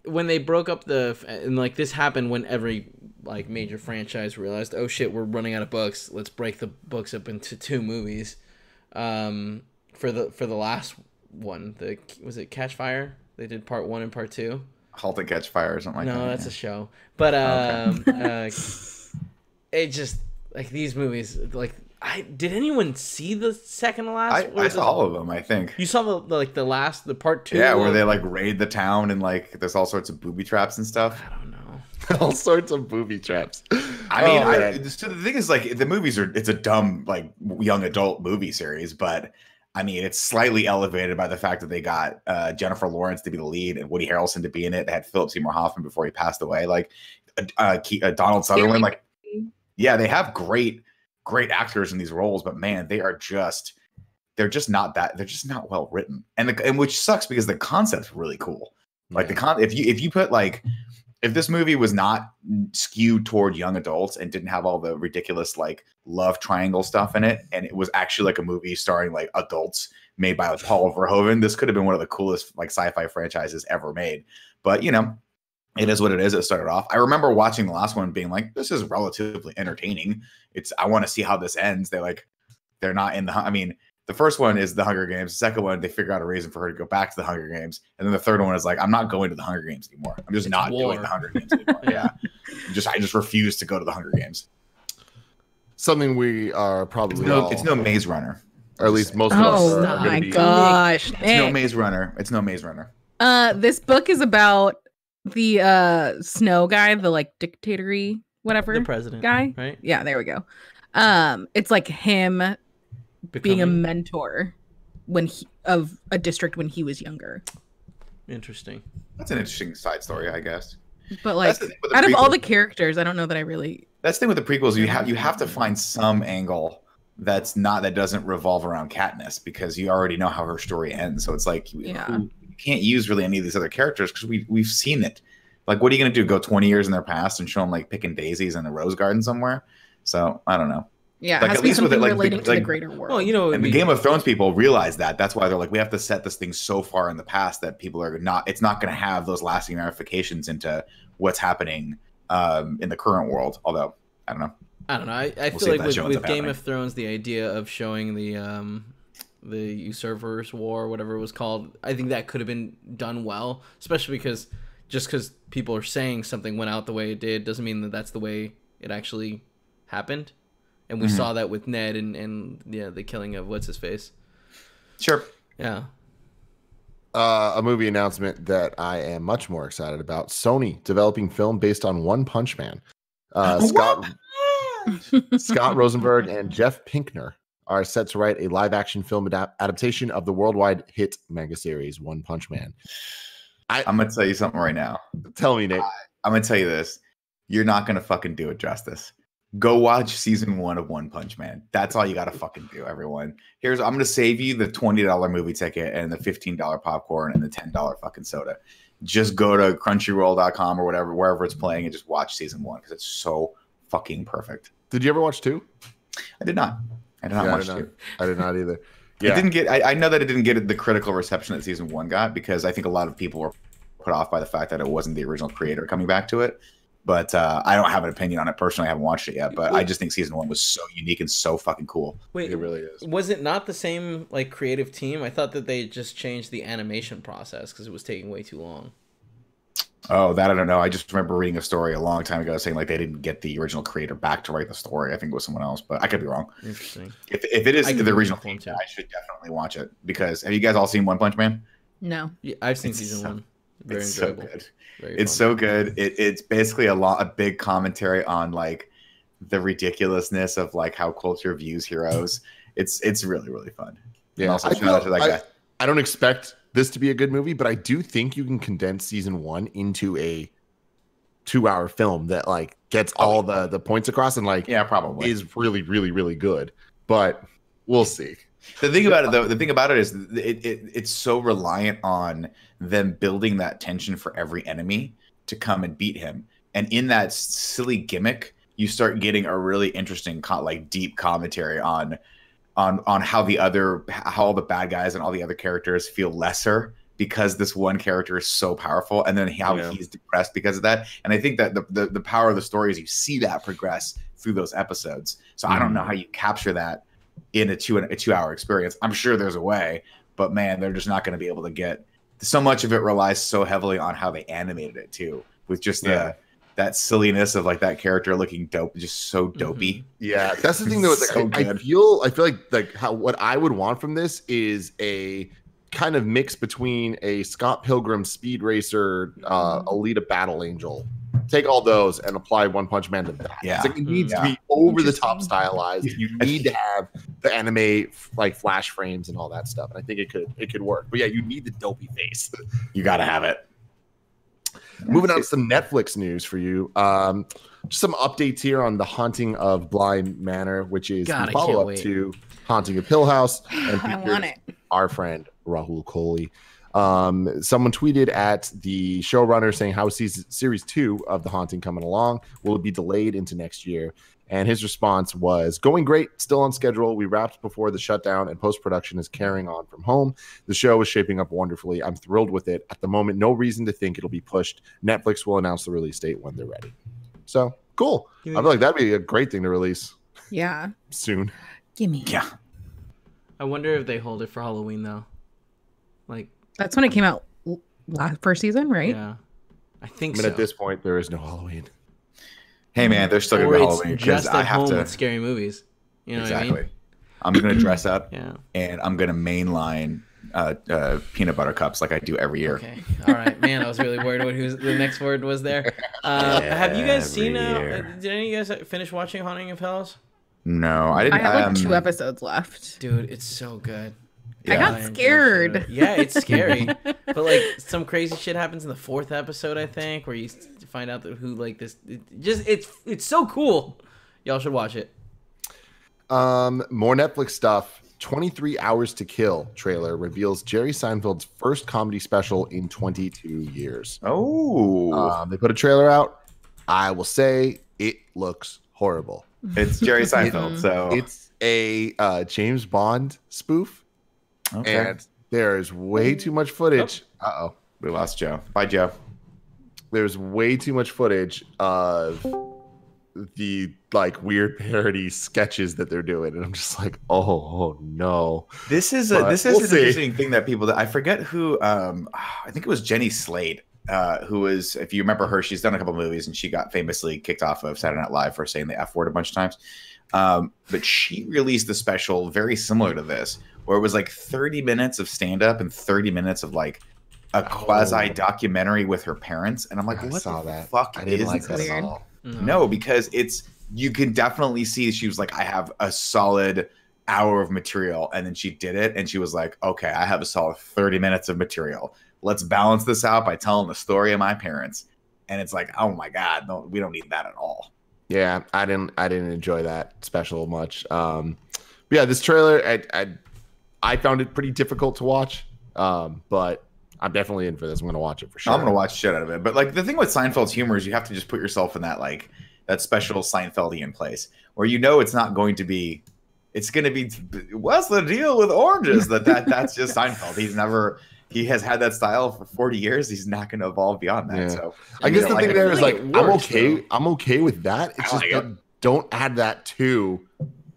when they broke up and like this happened when every like major franchise realized, oh shit, we're running out of books. Let's break the books up into 2 movies. For the last one, was it Catch Fire? They did part 1 and part 2. Halt and Catch Fire or something like that. No, that's a show. But it just like these movies. Like, did anyone see the second to last? I saw all of them. I think you saw the part 2. Yeah, where they like raid the town and like there's all sorts of booby traps and stuff. I don't know. All sorts of booby traps. I mean, so the thing is, like, the movies it's a dumb like young adult movie series, but I mean, it's slightly elevated by the fact that they got Jennifer Lawrence to be the lead and Woody Harrelson to be in it. They had Philip Seymour Hoffman before he passed away. Like Donald Sutherland. Like, yeah, they have great actors in these roles, but man, they're just not well written, and which sucks because the concept's really cool. Like if you put like, if this movie was not skewed toward young adults and didn't have all the ridiculous like love triangle stuff in it, and it was actually like a movie starring like adults made by like Paul Verhoeven, this could have been one of the coolest like sci-fi franchises ever made. But you know, it is what it is. It started off. I remember watching the last one being like, this is relatively entertaining. I want to see how this ends. They're not in the, I mean, The first one is the Hunger Games. The second one, they figure out a reason for her to go back to the Hunger Games. And then the third one is like, I'm not going to the Hunger Games anymore. I'm just not doing the Hunger Games anymore. Yeah. I just refuse to go to the Hunger Games. Something we are probably it's no Maze Runner. Or at least most of us are. Oh my gosh. It's no Maze Runner. It's no Maze Runner. This book is about the Snow guy, the like dictatory whatever. The president guy. Right? Yeah, there we go. It's like him being a mentor of a district when he was younger. Interesting. That's an interesting side story, I guess. But like out of all the characters, I don't know that I really. That's the thing with the prequels. You have to find some angle that doesn't revolve around Katniss, because you already know how her story ends. So it's like you can't use really any of these other characters because we've seen it. Like, what are you gonna do? Go 20 years in their past and show them like picking daisies in the rose garden somewhere? So I don't know. Yeah, like, it has to be something relating to the greater world. Well, you know, and the Game of Thrones people realize that. That's why they're like, we have to set this thing so far in the past that people are not. It's not going to have those lasting ramifications into what's happening in the current world. Although I don't know. I feel like with Game of Thrones, the idea of showing the Usurpers War, whatever it was called, I think that could have been done well, especially because just because people are saying something went out the way it did doesn't mean that that's the way it actually happened. And we saw that with Ned and the killing of what's his face. Sure. Yeah. A movie announcement that I am much more excited about: Sony developing film based on One Punch Man. Scott Rosenberg and Jeff Pinkner are set to write a live-action film adaptation of the worldwide hit manga series One Punch Man. I'm gonna tell you something right now. Tell me, Nick. I'm gonna tell you this. You're not gonna fucking do it justice. Go watch season 1 of One Punch Man. That's all you gotta fucking do, everyone. I'm gonna save you the $20 movie ticket and the $15 popcorn and the $10 fucking soda. Just go to crunchyroll.com or whatever, wherever it's playing, and just watch season 1 because it's so fucking perfect. Did you ever watch 2? I did not. I did not watch 2. I did not either. Yeah. It didn't get. I know that it didn't get the critical reception that season 1 got, because I think a lot of people were put off by the fact that it wasn't the original creator coming back to it. But I don't have an opinion on it personally. I haven't watched it yet, but I just think season 1 was so unique and so fucking cool. Wait, it really is. Was it not the same like creative team? I thought that they just changed the animation process because it was taking way too long. Oh, that I don't know. I just remember reading a story a long time ago saying like they didn't get the original creator back to write the story. I think it was someone else, but I could be wrong. Interesting. If it is the original team, I should definitely watch it, because have you guys all seen One Punch Man? No. Yeah, I've seen season 1. Very enjoyable. So good. It's fun. So good. It's basically a big commentary on like the ridiculousness of like how culture views heroes. It's really, really fun. Yeah. Also, shout out to that guy. I don't expect this to be a good movie, but I do think you can condense season 1 into a 2-hour film that like gets all the points across and like probably is really, really, really good. But we'll see. The thing about it, though, is it's so reliant on them building that tension for every enemy to come and beat him. And in that silly gimmick, you start getting a really interesting, deep commentary on how all the bad guys and all the other characters feel lesser because this one character is so powerful, and then how he's depressed because of that. And I think that the power of the story is you see that progress through those episodes. So I don't know how you capture that in a 2-hour experience. I'm sure there's a way, but man, they're just not going to be able to get so much of it. Relies so heavily on how they animated it too, with just that silliness of like that character looking dope, just so dopey. Yeah, that's the thing though. It's like, I feel like what I would want from this is a kind of mix between a Scott Pilgrim Speed Racer, Alita Battle Angel. Take all those and apply One Punch Man to that. Yeah, it's like it needs to be over the top stylized. You need to have the anime like flash frames and all that stuff. And I think it could work. But yeah, you need the dopey face. You got to have it. Moving on to some Netflix news for you. Just some updates here on The Haunting of Bly Manor, which is the follow-up to Haunting of Hill House. And I want it. Our friend Rahul Kohli. Someone tweeted at the showrunner saying, how is series 2 of The Haunting coming along? Will it be delayed into next year? And his response was, going great, still on schedule. We wrapped before the shutdown and post-production is carrying on from home. The show is shaping up wonderfully. I'm thrilled with it. At the moment, no reason to think it'll be pushed. Netflix will announce the release date when they're ready. So, cool. I feel like that'd be a great thing to release. Yeah. Soon. Gimme. Yeah. I wonder if they hold it for Halloween though. Like That's when it came out first season, right? yeah, I think I mean, so. at this point, there is no Halloween. Hey man, there's still gonna be Halloween because just I at have home to. with scary movies. You know Exactly. what I mean? I'm gonna dress up Yeah. and I'm gonna mainline peanut butter cups like I do every year. Okay. All right, man. I was really worried what the next word was there. Have you guys seen? Did any of you guys finish watching Haunting of Hells? No, I didn't. I have like 2 episodes left. Dude, it's so good. Yeah. I got scared. Yeah, it's scary. But like some crazy shit happens in the 4th episode, I think, where you find out who like this. It's so cool. Y'all should watch it. More Netflix stuff. 23 Hours to Kill trailer reveals Jerry Seinfeld's first comedy special in 22 years. Oh, They put a trailer out. I will say it looks horrible. it's Jerry Seinfeld. So It's a James Bond spoof, okay. and there is way too much footage. Uh-oh. We lost Joe. Bye, Joe. There's way too much footage of the like weird parody sketches that they're doing, and I'm just like, oh no. This is But an interesting thing that people. I forget who. I think it was Jenny Slate, who was. If you remember her, she's done a couple movies, and she got famously kicked off of Saturday Night Live for saying the F word a bunch of times. But she released a special very similar to this, where it was like 30 minutes of stand up and 30 minutes of like a quasi documentary with her parents, and I'm like, what the fuck I didn't is like that this? at all. No, because you can definitely see she was like, I have a solid hour of material, and then she did it, and she was like, okay, I have a solid 30 minutes of material. Let's balance this out by telling the story of my parents. And it's like, oh my god, no, we don't need that at all. Yeah, I didn't enjoy that special much. But yeah, this trailer, I found it pretty difficult to watch. But I'm definitely in for this. I'm gonna watch it for sure. I'm gonna watch shit out of it. But like the thing with Seinfeld's humor is you have to just put yourself in that like that special Seinfeldian place where you know it's not going to be. It's gonna be. What's the deal with oranges? That's just Seinfeld. He has had that style for 40 years. He's not going to evolve beyond that. Yeah. So I guess the thing there is like, works, I'm okay with that. It's just that don't add that to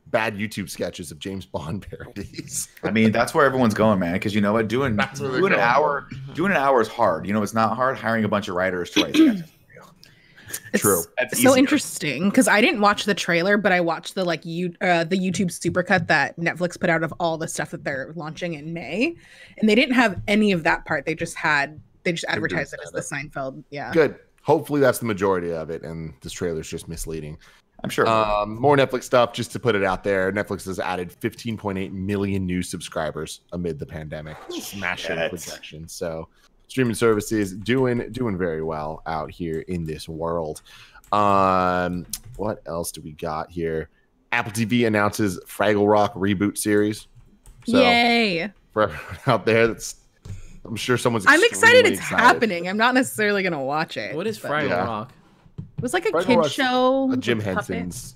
bad YouTube sketches of James Bond parodies. I mean, that's where everyone's going, man. Because you know what, doing an hour is hard. You know, it's not hard hiring a bunch of writers to write sketches. True. It's so interesting because I didn't watch the trailer, but I watched the the YouTube supercut that Netflix put out of all the stuff that they're launching in May, and they didn't have any of that part. They just advertised it as the Seinfeld. Yeah. Good. Hopefully that's the majority of it, and this trailer is just misleading. I'm sure. More Netflix stuff, just to put it out there. Netflix has added 15.8 million new subscribers amid the pandemic, smashing projections. So streaming services doing very well out here in this world. What else do we got here? Apple TV announces Fraggle Rock reboot series. So yay! For everyone out there, I'm sure someone's. I'm excited it's happening. I'm not necessarily gonna watch it. What is Fraggle Rock? It was like a Fraggle kid Rock's show. A Jim Henson's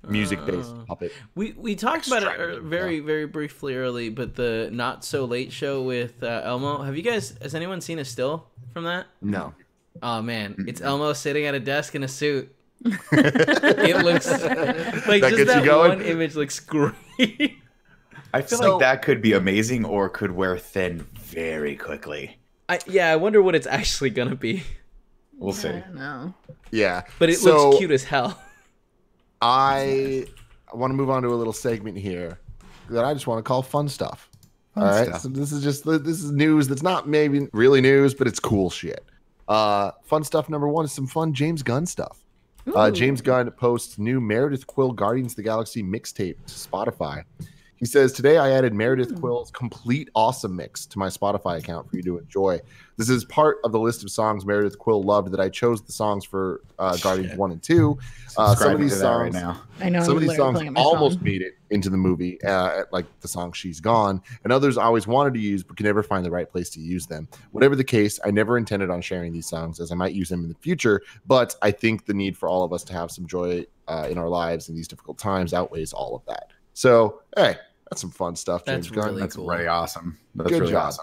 music-based puppet. We talked about it very, very briefly early, but the Not So Late show with Elmo. Has anyone seen a still from that? No. Oh man, it's Elmo sitting at a desk in a suit. It looks like just that one image looks great. I feel like that could be amazing or could wear thin very quickly. I wonder what it's actually gonna be. We'll see. I don't know. Yeah, but it looks cute as hell. I want to move on to a little segment here that I just want to call fun stuff. All right, so this is news that's not maybe really news, but it's cool shit. Fun stuff number one is some fun James Gunn stuff. James Gunn posts new Meredith Quill Guardians of the Galaxy mixtape to Spotify. He says, today I added Meredith Quill's Complete Awesome Mix to my Spotify account for you to enjoy. This is part of the list of songs Meredith Quill loved that I chose the songs for Guardians 1 and 2. Some of these songs, right now. I know, some of these songs almost made it into the movie, like the song She's Gone, and others I always wanted to use but could never find the right place to use them. Whatever the case, I never intended on sharing these songs as I might use them in the future, but I think the need for all of us to have some joy in our lives in these difficult times outweighs all of that. So, hey, that's some fun stuff, James Gunn. Really That's cool. really awesome. That's Good really job.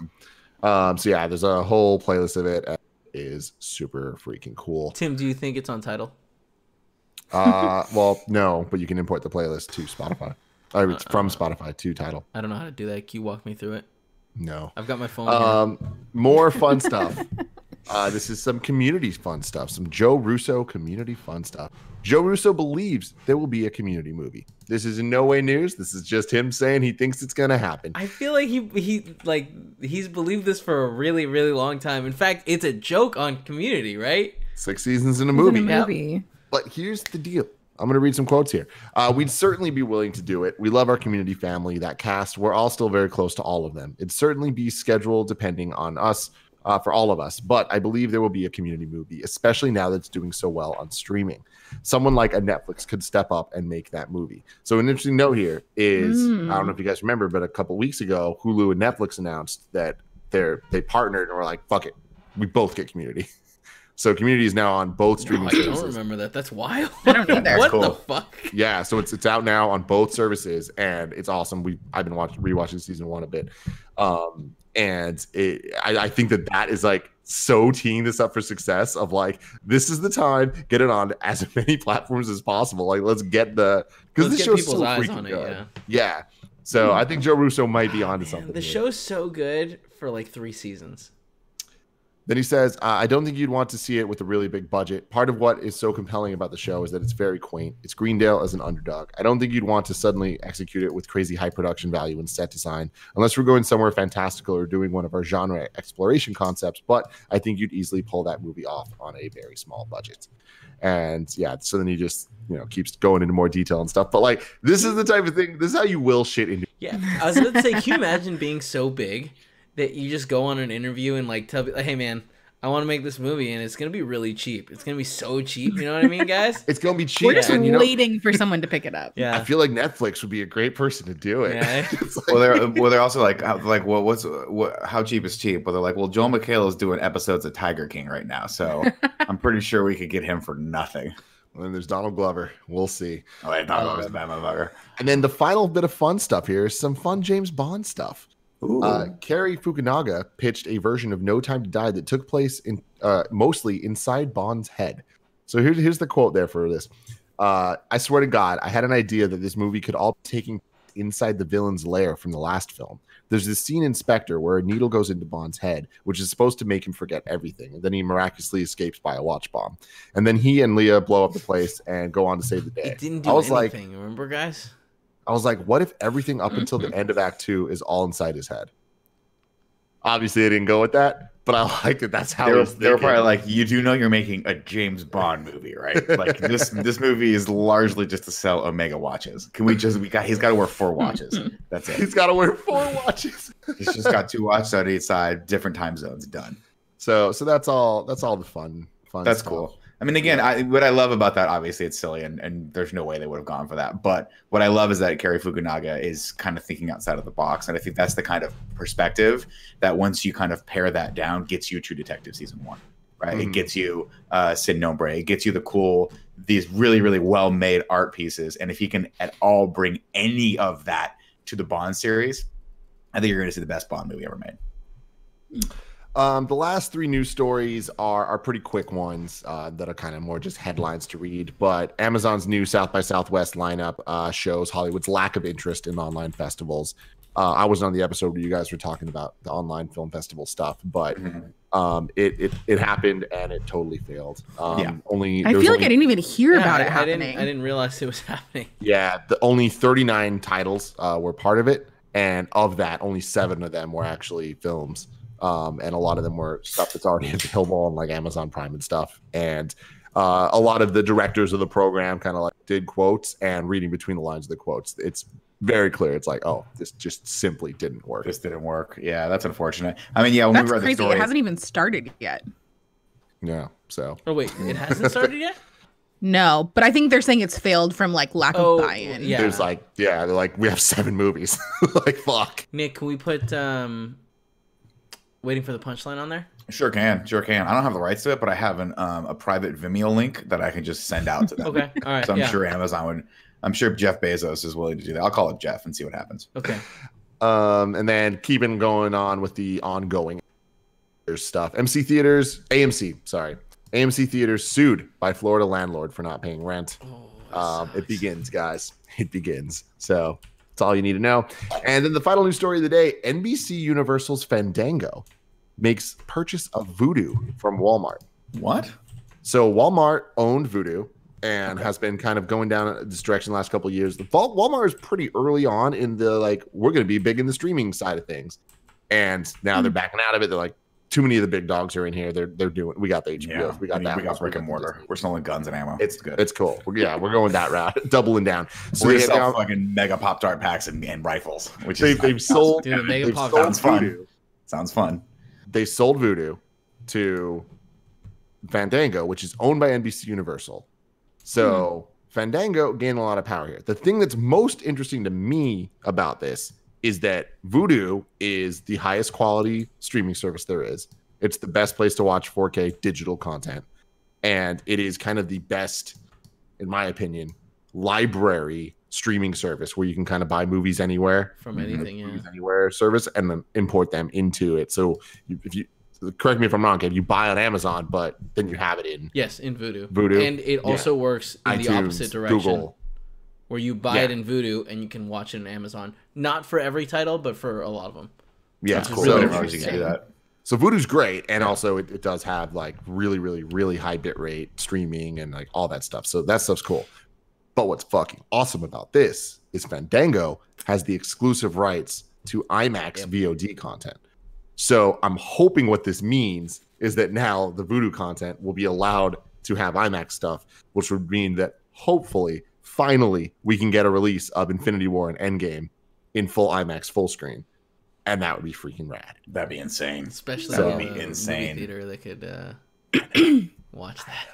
awesome. So yeah, there's a whole playlist of it. It is super freaking cool. Tim, do you think it's on Tidal? Well, no, but you can import the playlist to Spotify. It's from Spotify too. Title. I don't know how to do that. Can you walk me through it? No. I've got my phone. More fun stuff. This is some community fun stuff. Some Joe Russo community fun stuff. Joe Russo believes there will be a Community movie. This is in no way news. This is just him saying he thinks it's gonna happen. I feel like he's believed this for a really, really long time. In fact, it's a joke on Community, right? 6 seasons in a movie. Yep. But here's the deal. I'm going to read some quotes here. We'd certainly be willing to do it. We love our Community family, that cast. We're all still very close to all of them. It'd certainly be scheduled depending on us, for all of us. But I believe there will be a Community movie, especially now that it's doing so well on streaming. Someone like a Netflix could step up and make that movie. So an interesting note here is, I don't know if you guys remember, but a couple weeks ago, Hulu and Netflix announced that they partnered and were like, fuck it. We both get Community. So Community is now on both streaming services. I don't remember that. That's wild. I don't either. What Cool. the fuck? Yeah, so it's out now on both services, and it's awesome. I've been rewatching season 1 a bit, and I think that is like so teeing this up for success. Of like, this is the time, get it on as many platforms as possible. Like, let's get because this show's so freaking good. Yeah. So I think Joe Russo might be onto something. The show's so good for like 3 seasons. Then he says, I don't think you'd want to see it with a really big budget. Part of what is so compelling about the show is that it's very quaint. It's Greendale as an underdog. I don't think you'd want to suddenly execute it with crazy high production value and set design, unless we're going somewhere fantastical or doing one of our genre exploration concepts. But I think you'd easily pull that movie off on a very small budget. And yeah, so then he just keeps going into more detail and stuff. But like, this is the type of thing. This is how you will shit into. Yeah, I was about to say, can you imagine being so big that you just go on an interview and like tell people, hey man, I want to make this movie and it's gonna be really cheap. It's gonna be so cheap. You know what I mean, guys? It's gonna be cheap. We're just waiting for someone to pick it up. Yeah, I feel like Netflix would be a great person to do it. Yeah. They're also like how cheap is cheap? Well, they're like, well, Joel McHale is doing episodes of Tiger King right now, so I'm pretty sure we could get him for nothing. And then there's Donald Glover. We'll see. Oh, I Donald Glover's a bad motherfucker. And then the final bit of fun stuff here is some fun James Bond stuff. Cary Fukunaga pitched a version of No Time to Die that took place in mostly inside Bond's head. So here's the quote there for this. I swear to God, I had an idea that this movie could all be taking inside the villain's lair from the last film. There's this scene in Spectre where a needle goes into Bond's head, which is supposed to make him forget everything. And then he miraculously escapes by a watch bomb. And then he and Leah blow up the place and go on to save the day. It didn't do anything, remember, guys? I was like, what if everything up until the end of Act 2 is all inside his head? Obviously, they didn't go with that, but I like that. That's how they were probably like, you do know you're making a James Bond movie, right? Like this movie is largely just to sell Omega watches. Can we just he's got to wear 4 watches. That's it. He's got to wear 4 watches. He's just got 2 watches on each side, different time zones. Done. So that's all the fun. That's stuff. cool. I mean, again, what I love about that, obviously, it's silly, and there's no way they would have gone for that. But what I love is that Cary Fukunaga is kind of thinking outside of the box, and I think that's the kind of perspective that once you kind of pare that down, gets you True Detective season 1, right? Mm-hmm. It gets you Sin Nombre, it gets you these really, really well-made art pieces, and if you can at all bring any of that to the Bond series, I think you're going to see the best Bond movie ever made. The last 3 news stories are pretty quick ones that are kind of more just headlines to read. But Amazon's new South by Southwest lineup shows Hollywood's lack of interest in online festivals. I wasn't on the episode where you guys were talking about the online film festival stuff, but it happened and it totally failed. I feel like I didn't even hear about it happening. I didn't realize it was happening. Yeah, only 39 titles were part of it, and of that, only 7 of them were actually films. And a lot of them were stuff that's already available on like Amazon Prime and stuff. And a lot of the directors of the program kind of like did quotes, and reading between the lines of the quotes, it's very clear. It's like, oh, this just simply didn't work. This didn't work. Yeah, that's unfortunate. I mean, yeah, that's crazy. It hasn't even started yet. Yeah. So. Oh wait, it hasn't started yet? No, but I think they're saying it's failed from like lack of buy-in. Yeah. There's like, they're like, we have 7 movies. Like, fuck. Nick, can we put Waiting for the Punchline on there? Sure can. I don't have the rights to it, but I have a private Vimeo link that I can just send out to them. Okay, all right. So I'm sure Amazon would. I'm sure Jeff Bezos is willing to do that. I'll call it Jeff and see what happens. Okay. And then keeping going on with the ongoing stuff. AMC Theaters sued by Florida landlord for not paying rent. It begins, guys. It begins. So That's all you need to know. And then the final news story of the day, NBC Universal's Fandango makes purchase of Vudu from Walmart. What? So Walmart owned Vudu and has been kind of going down this direction the last couple of years. Walmart is pretty early on in the, like, we're going to be big in the streaming side of things. And now they're backing out of it. They're like, too many of the big dogs are in here. They're doing, we got the HBO. We got brick and mortar. We're selling guns and ammo. It's good. It's cool. We're going that route, doubling down. So we sell fucking mega Pop-Tart packs and rifles, which they've sold. Dude, mega Pop sounds fun. Sounds fun. They sold Vudu to Fandango, which is owned by NBC Universal. So Fandango gained a lot of power here. The thing that's most interesting to me about this is that Vudu is the highest quality streaming service there is. It's the best place to watch 4K digital content. And it is kind of the best, in my opinion, library streaming service where you can kind of buy movies anywhere. From anything, anywhere service and then import them into it. So if you correct me if I'm wrong, Gabe, you buy on Amazon, but then you have it in Vudu. And it also works in iTunes, the opposite direction. Google. Where you buy it in Vudu and you can watch it on Amazon. Not for every title, but for a lot of them. Yeah, it's cool. Really you can do that. So Vudu's great, and also it does have like really, really, really high bit rate streaming and like all that stuff. So that stuff's cool. But what's fucking awesome about this is Fandango has the exclusive rights to IMAX VOD content. So I'm hoping what this means is that now the Vudu content will be allowed to have IMAX stuff, which would mean that hopefully, finally, we can get a release of Infinity War and Endgame in full IMAX, full screen. And that would be freaking rad. That'd be insane. Especially that would be insane. Movie theater, they could watch that.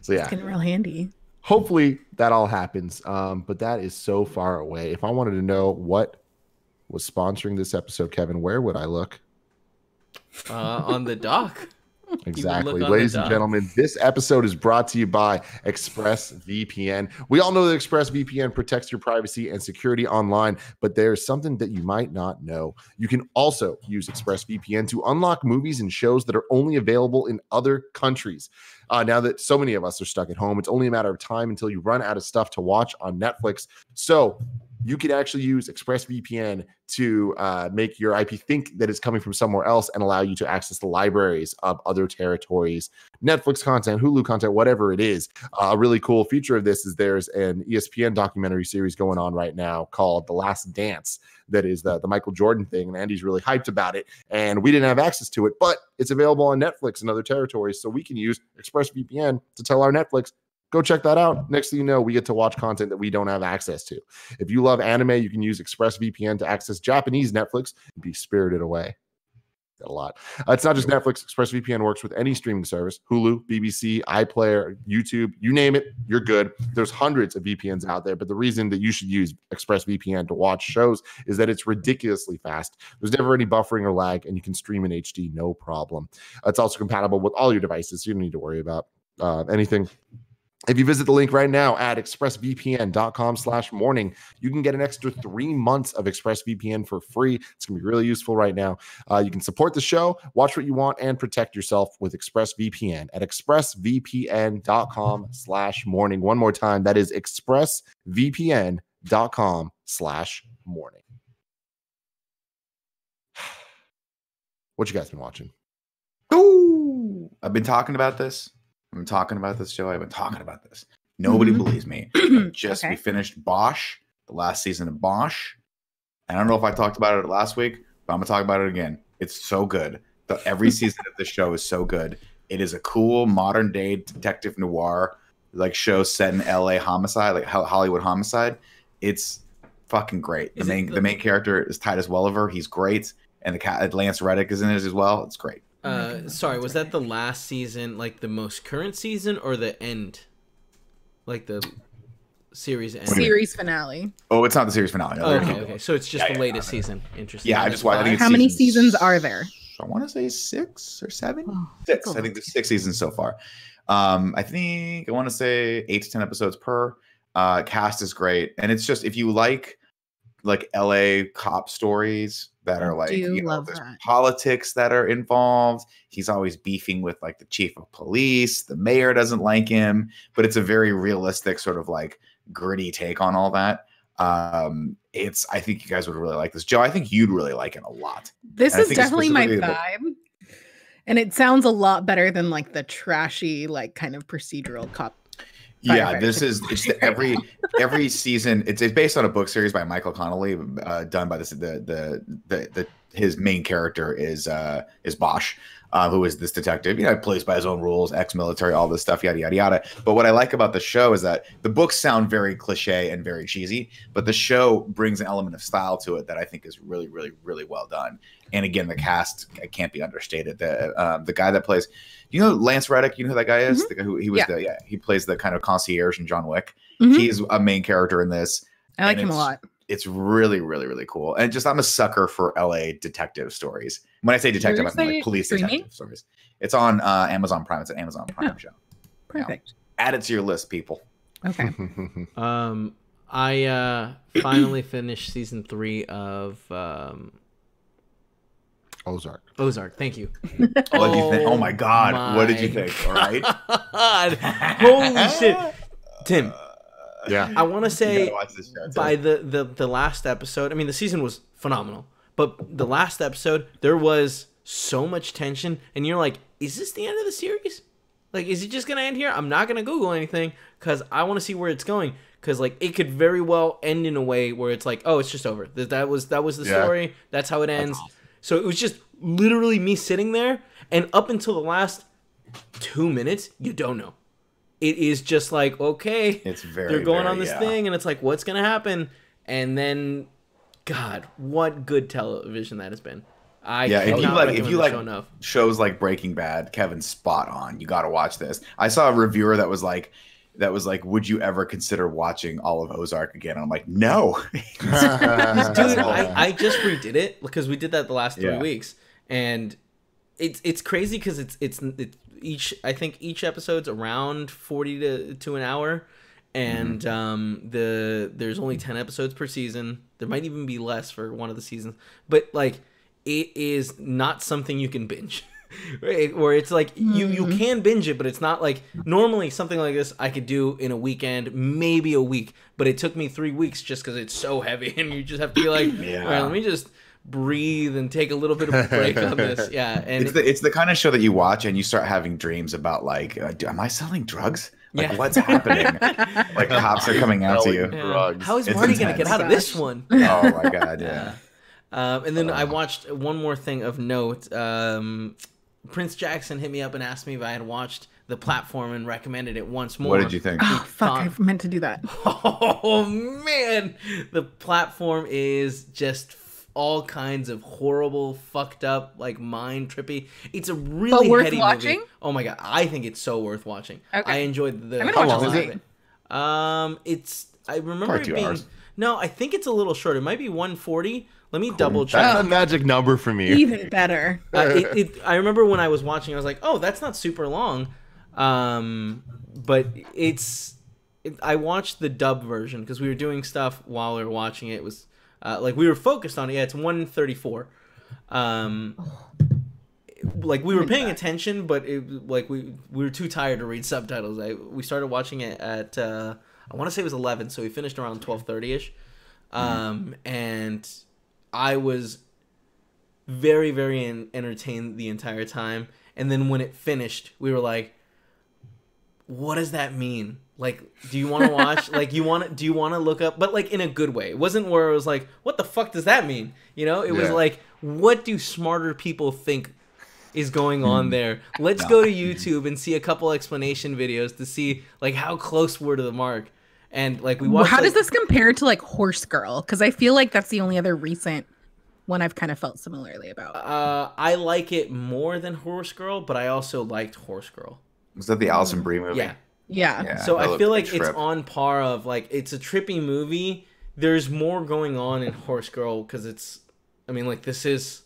So yeah. It's getting real handy. Hopefully that all happens. But that is so far away. If I wanted to know what was sponsoring this episode, Kevin, where would I look? On the dock. Exactly. Ladies and gentlemen, this episode is brought to you by ExpressVPN. We all know that ExpressVPN protects your privacy and security online, but there's something that you might not know. You can also use ExpressVPN to unlock movies and shows that are only available in other countries. Now that so many of us are stuck at home, it's only a matter of time until you run out of stuff to watch on Netflix. So you could actually use ExpressVPN to make your IP think that it's coming from somewhere else and allow you to access the libraries of other territories, Netflix content, Hulu content, whatever it is. A really cool feature of this is there's an ESPN documentary series going on right now called The Last Dance. That is the Michael Jordan thing, and Andy's really hyped about it. And we didn't have access to it, but it's available on Netflix and other territories, so we can use ExpressVPN to tell our Netflix, go check that out. Next thing you know, we get to watch content that we don't have access to. If you love anime, you can use ExpressVPN to access Japanese Netflix and be spirited away. Got a lot. It's not just Netflix. ExpressVPN works with any streaming service, Hulu, BBC, iPlayer, YouTube, you name it, you're good. There's hundreds of VPNs out there, but the reason that you should use ExpressVPN to watch shows is that it's ridiculously fast. There's never any buffering or lag, and you can stream in HD, no problem. It's also compatible with all your devices, so you don't need to worry about anything. If you visit the link right now at expressvpn.com/morning, you can get an extra 3 months of ExpressVPN for free. It's going to be really useful right now. You can support the show, watch what you want, and protect yourself with ExpressVPN at expressvpn.com/morning. One more time, that is expressvpn.com/morning. What you guys been watching? Ooh, I've been talking about this. Joe. I've been talking about this. Nobody believes me. We finished Bosch, the last season of Bosch. I don't know if I talked about it last week, but I'm going to talk about it again. It's so good. Every season of the show is so good. It is a cool modern day detective noir like show set in LA homicide, like Hollywood homicide. It's fucking great. The main character is Titus Welliver. He's great. And Lance Reddick is in it as well. It's great. Sorry, was that the last season, like the most current season, or the end? Like the series end? Series finale. Oh, it's not the series finale. No, okay. So it's just the latest season. Interesting. Yeah, I just watched. How many seasons are there? I want to say 6 or 7. Oh, 6. I think there's 6 seasons so far. I think I want to say 8 to 10 episodes per. Cast is great, and it's just if you like LA cop stories that are like, there's politics that are involved. He's always beefing with like the chief of police. The mayor doesn't like him, but it's a very realistic sort of like gritty take on all that. I think you guys would really like this. Joe, I think you'd really like it a lot. This is definitely my vibe. And it sounds a lot better than like the trashy, like kind of procedural cop. Yeah, every season. It's based on a book series by Michael Connolly, done by his main character is Bosch, who is this detective. You know, plays by his own rules, ex-military, all this stuff, yada yada yada. But what I like about the show is that the books sound very cliche and very cheesy, but the show brings an element of style to it that I think is really, really, really well done. And again, the cast can't be understated. The guy that plays, you know, Lance Reddick. You know who that guy is? The guy who he plays the kind of concierge in John Wick. He's a main character in this. I like him a lot. It's really, really, really cool. And just I'm a sucker for LA detective stories. When I say detective, I mean like police detective stories. It's on Amazon Prime. It's an Amazon Prime show. Perfect. You know, add it to your list, people. Okay. I finally finished season 3 of Ozark. Thank you. What did you think? Oh my God. What did you think? All right. Holy shit. Tim. Yeah. I want to say by the last episode, I mean, the season was phenomenal, but the last episode, there was so much tension, and you're like, is this the end of the series? Like, is it just going to end here? I'm not going to Google anything because I want to see where it's going, because like it could very well end in a way where it's like, oh, it's just over. That was the story. That's how it ends. Awesome. So it was just literally me sitting there, and up until the last 2 minutes, you don't know. It is just like, okay, they're going on this thing, and it's like, what's going to happen? And then, God, what good television that has been. If you like shows like Breaking Bad, Kevin's spot on. You got to watch this. I saw a reviewer that was like, would you ever consider watching all of Ozark again? And I'm like, no. Dude, I just redid it because we did that the last 3 weeks, and it's crazy because it's I think each episode's around 40 to an hour, and there's only 10 episodes per season. There might even be less for one of the seasons, but like it is not something you can binge. Right? Or it's like you can binge it, but it's not like normally something like this I could do in a weekend, maybe a week, but it took me 3 weeks just because it's so heavy, and you just have to be like, all right, let me just breathe and take a little bit of a break on this. Yeah, and it's the kind of show that you watch and you start having dreams about like, am I selling drugs? Like, what's happening? Like cops are coming out to you. How is Marty going to get out of this one? Oh my God, yeah. And then I watched one more thing of note. Prince Jackson hit me up and asked me if I had watched The Platform and recommended it once more. What did you think? Oh, fuck, I meant to do that. Oh, man. The Platform is just all kinds of horrible, fucked up, like mind trippy. It's a really worth heady watching? movie. Oh my God. I think it's so worth watching. Okay. I enjoyed the... How long is it? I remember it being... hours. No, I think it's a little short. It might be 140. Let me double check. That's a magic number for me. Even better. I remember when I was watching, I was like, oh, that's not super long. But I watched the dub version because we were doing stuff while we were watching it. It was like we were focused on it. Yeah, it's 134. Like we were paying attention, but we were too tired to read subtitles. We started watching it at I want to say it was 11, so we finished around 12:30ish. And I was very, very entertained the entire time. And then when it finished, we were like, what does that mean? Like, do you want to watch? Like, do you want to look up? But like in a good way. It wasn't where it was like, what the fuck does that mean? You know, it was like, what do smarter people think is going on there? Let's go to YouTube and see a couple explanation videos to see like how close we're to the mark. And like we watched. How does this compare to like Horse Girl? Because I feel like that's the only other recent one I've kind of felt similarly about. I like it more than Horse Girl, but I also liked Horse Girl. Was that the Alison Brie movie? Yeah. So I feel like it's on par of like it's a trippy movie. There's more going on in Horse Girl because it's, I mean, like this is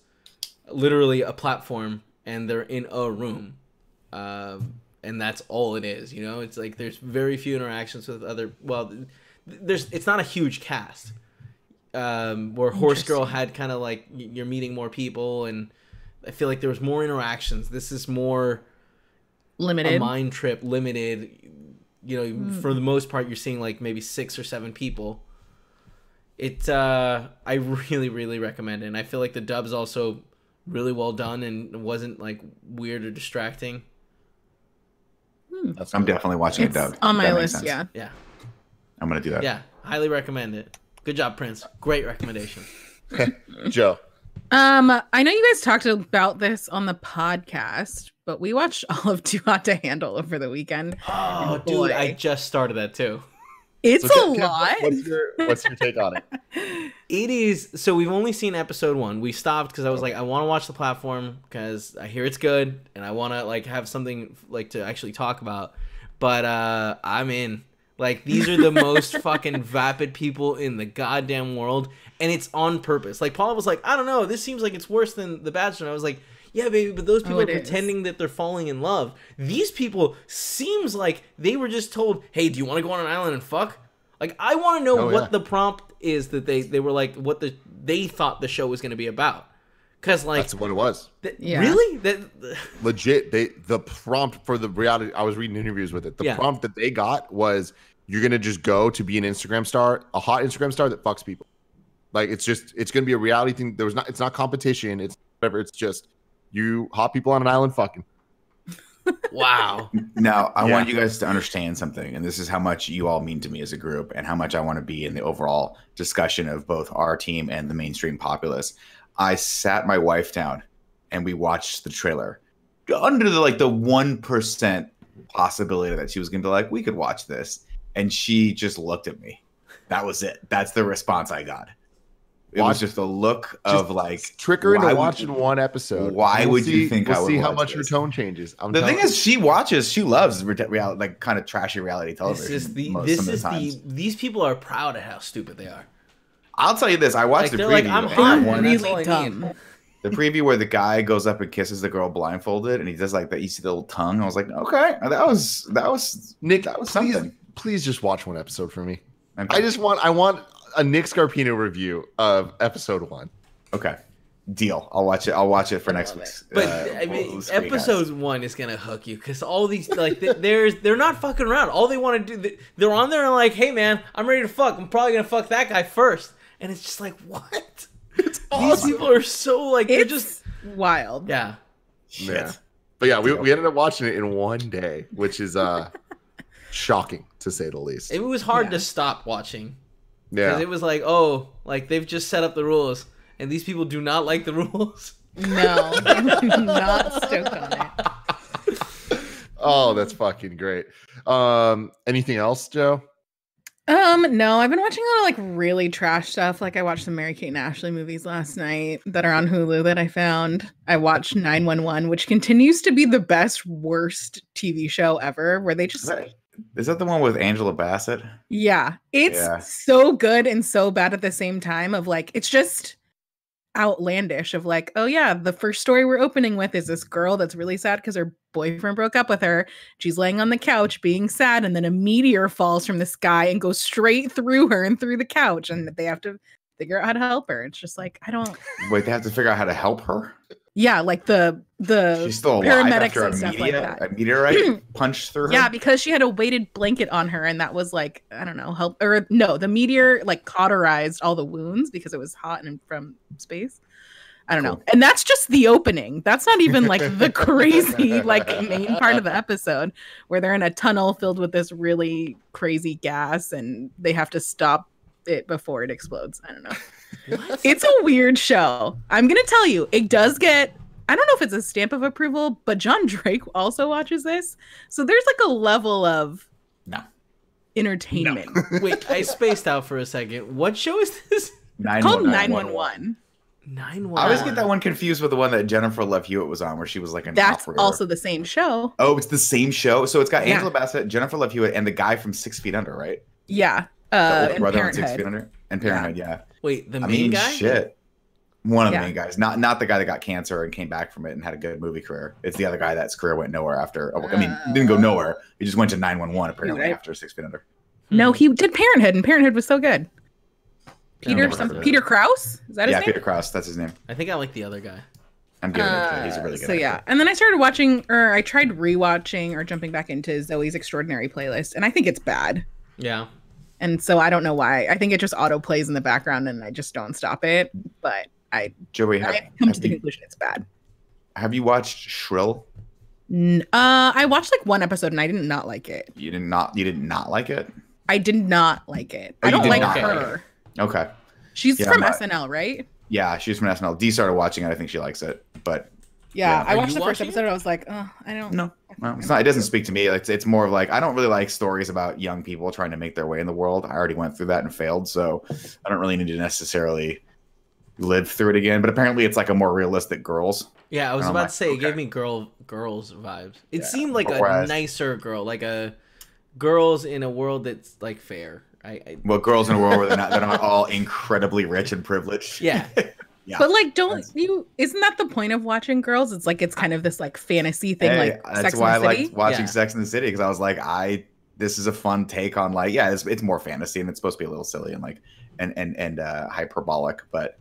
literally a platform and they're in a room. And that's all it is, you know. It's like there's very few interactions with other. Well, it's not a huge cast. Where Horse Girl had kind of like you're meeting more people, and I feel like there was more interactions. This is more limited, a mind trip, limited. You know, for the most part, you're seeing like maybe 6 or 7 people, I really, really recommend it. And I feel like the dub's also really well done and wasn't like weird or distracting. I'm definitely watching it dubbed. On my list, yeah. Yeah. I'm gonna do that. Yeah, highly recommend it. Good job, Prince. Great recommendation. Joe. I know you guys talked about this on the podcast, but we watched all of Too Hot to Handle over the weekend. Oh, dude, I just started that too. It's a lot. What's your take on it? It is. So we've only seen episode 1. We stopped because I was like, I want to watch the platform because I hear it's good and I want to like have something like to actually talk about. But I'm in. Like, these are the most fucking vapid people in the goddamn world, and it's on purpose. Like, Paula was like, I don't know, this seems like it's worse than The Bachelor. And I was like, yeah, baby, but those people are pretending that they're falling in love. These people seems like they were just told, hey, do you want to go on an island and fuck? Like, I want to know what the prompt is that they were like, what they thought the show was going to be about. Because, like, that's what it was. Really? Legit, the prompt for the reality, I was reading interviews with it. The prompt that they got was, you're going to just go to be an Instagram star, a hot Instagram star that fucks people. Like, it's going to be a reality thing. It's not competition. It's whatever. It's just you hot people on an island fucking. Wow. Now, I want you guys to understand something, and this is how much you all mean to me as a group and how much I want to be in the overall discussion of both our team and the mainstream populace. I sat my wife down and we watched the trailer under the 1% possibility that she was going to be like, we could watch this. And she just looked at me. That was it. That's the response I got. It was just a look of like, trick her into watching one episode. Why would you think I would see how much her tone changes? The thing is, she loves reality, like kind of trashy reality television. These people are proud of how stupid they are. I'll tell you this: I watched the preview. I'm hot. Really dumb. The preview where the guy goes up and kisses the girl blindfolded, and he does like that. You see the little tongue. I was like, okay, that was Nick. That was something. Please just watch one episode for me. I want a Nick Scarpino review of episode 1. Okay, deal. I'll watch it. I'll watch it for next week. But I mean, episode 1 is gonna hook you because all these they're not fucking around. All they want to do, they're on there and like, hey man, I'm ready to fuck. I'm probably gonna fuck that guy first, and it's just like, what? It's awesome. These people are so like they're just wild. Yeah. Shit. Yeah. But yeah, we ended up watching it in one day, which is shocking to say the least. It was hard to stop watching. Yeah. Because it was like, oh, like they've just set up the rules, and these people do not like the rules. No, not stoked on it. Oh, that's fucking great. Anything else, Joe? No, I've been watching a lot of like really trash stuff. Like I watched some Mary-Kate and Ashley movies last night that are on Hulu that I found. I watched 911, which continues to be the best, worst TV show ever, where they just Is that the one with Angela Bassett? Yeah. It's so good and so bad at the same time of like, it's just outlandish of like, oh yeah, the first story we're opening with is this girl that's really sad because her boyfriend broke up with her. She's laying on the couch being sad, and then a meteor falls from the sky and goes straight through her and through the couch, and they have to figure out how to help her. It's just like, I don't wait, they have to figure out how to help her? Yeah, like the she's still alive paramedics and stuff like that. A meteorite punched through her? Yeah, because she had a weighted blanket on her, and that was like, I don't know, help, or no, the meteor like cauterized all the wounds because it was hot and from space. I don't know. And that's just the opening. That's not even like the crazy like main part of the episode where they're in a tunnel filled with this really crazy gas and they have to stop it before it explodes. I don't know. What? It's a weird show. I'm going to tell you, it does get, I don't know if it's a stamp of approval, but John Drake also watches this. So there's like a level of entertainment. No. Wait, I spaced out for a second. What show is this? Called 911. 911. I always get that one confused with the one that Jennifer Love Hewitt was on, where she was like an That's operator. also the same show. Oh, it's the same show. So it's got Angela Bassett, Jennifer Love Hewitt, and the guy from 6 Feet Under, right? Yeah. And Parenthood. 6 Feet Under and Parenthood. Yeah. Wait, the main guy? Shit. One of the main guys, not the guy that got cancer and came back from it and had a good movie career. It's the other guy that's career went nowhere after. I mean, didn't go nowhere. He just went to 911 apparently after 6 Feet Under. No, he did Parenthood, and Parenthood was so good. Peter Krause? Is that his name? Yeah, Peter Krause. That's his name. I think I like the other guy. I'm giving it to He's a really good actor. Yeah. And then I started watching, or I tried rewatching or jumping back into Zoe's Extraordinary Playlist, and I think it's bad. Yeah. And so I don't know why. I think it just auto plays in the background and I just don't stop it. But Joey, I've come to the conclusion it's bad. Have you watched Shrill? I watched like one episode and I did not like it. You did not like it? I did not like it. Oh, I don't like not her. Like okay. She's from SNL, right? Yeah, she's from SNL. Dee started watching it. I think she likes it, but yeah. I watched the first episode. And I was like, oh, I don't. No, it's not. It doesn't speak to me. It's more of like I don't really like stories about young people trying to make their way in the world. I already went through that and failed, so I don't really need to necessarily live through it again. But apparently, it's like a more realistic Girls. Yeah, I was about to say it gave me girls vibes. It seemed like a nicer girl, like a girls in a world that's like fair. Well, girls in a world where they're not all incredibly rich and privileged. Yeah. Yeah. But like, isn't that the point of watching Girls? It's like, it's kind of this like fantasy thing. Like that's why I liked watching Sex and the City. Cause I was like, this is a fun take on like, yeah, it's more fantasy and it's supposed to be a little silly and like, and hyperbolic, but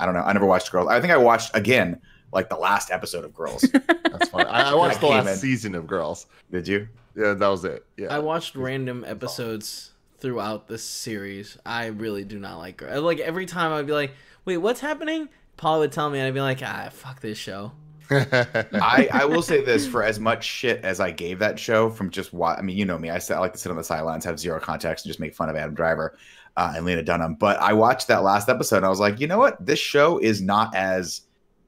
I don't know. I never watched Girls. I think I watched again, like the last episode of Girls. That's funny. I watched the last season of Girls. Did you? Yeah, that was it. Yeah. I watched random episodes throughout this series. I really do not like Girls. Like every time I'd be like, wait, what's happening? Paul would tell me and I'd be like, fuck this show. I will say this, for as much shit as I gave that show from just I mean, you know me, I like to sit on the sidelines, have zero context, and just make fun of Adam Driver and Lena Dunham. But I watched that last episode and I was like, you know what? This show is not as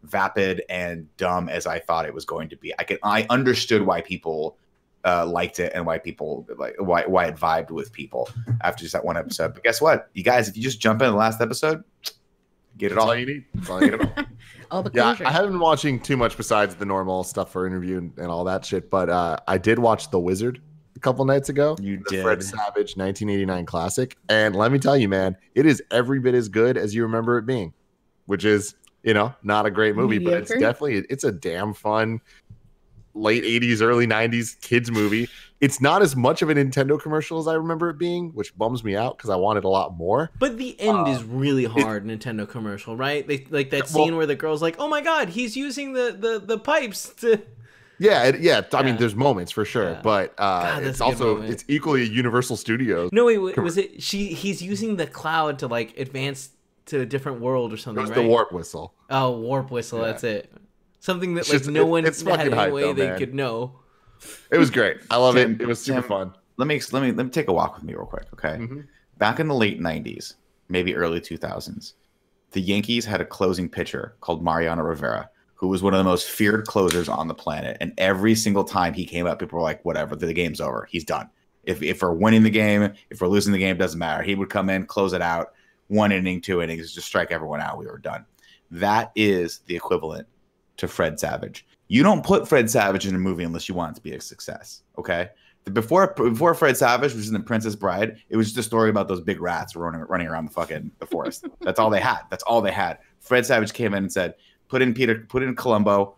vapid and dumb as I thought it was going to be. I understood why people liked it and why people why it vibed with people after just that one episode. But guess what, you guys, if you just jump in the last episode, get it all you need. That's all you need. All the yeah, I haven't been watching too much besides the normal stuff for interview and all that shit. But I did watch The Wizard a couple nights ago. You did. Fred Savage 1989 classic, and let me tell you, man, it is every bit as good as you remember it being, which is, not a great movie, but it's a damn fun late 80s, early 90s kids movie. It's not as much of a Nintendo commercial as I remember it being, which bums me out because I wanted a lot more. But the end is really hard Nintendo commercial, right? They like that scene where the girl's like, "Oh my god, he's using the pipes to." Yeah. I mean, there's moments for sure, but it's equally a Universal Studios. No, wait, was it? He's using the cloud to like advance to a different world or something, right? The warp whistle. Oh, warp whistle. Yeah. That's it. Something that like no one had any way they could know. It was great. I love it. It was super fun. Let me take a walk with me real quick, okay? Mm-hmm. Back in the late 90s, maybe early 2000s, the Yankees had a closing pitcher called Mariano Rivera, who was one of the most feared closers on the planet. And every single time he came up, people were like, whatever, the game's over. He's done. If we're winning the game, if we're losing the game, doesn't matter. He would come in, close it out, 1 inning, 2 innings, just strike everyone out. We were done. That is the equivalent to Fred Savage. You don't put Fred Savage in a movie unless you want it to be a success, okay? Before Fred Savage was in The Princess Bride, it was just a story about those big rats running around the forest. That's all they had. Fred Savage came in and said, put in Columbo,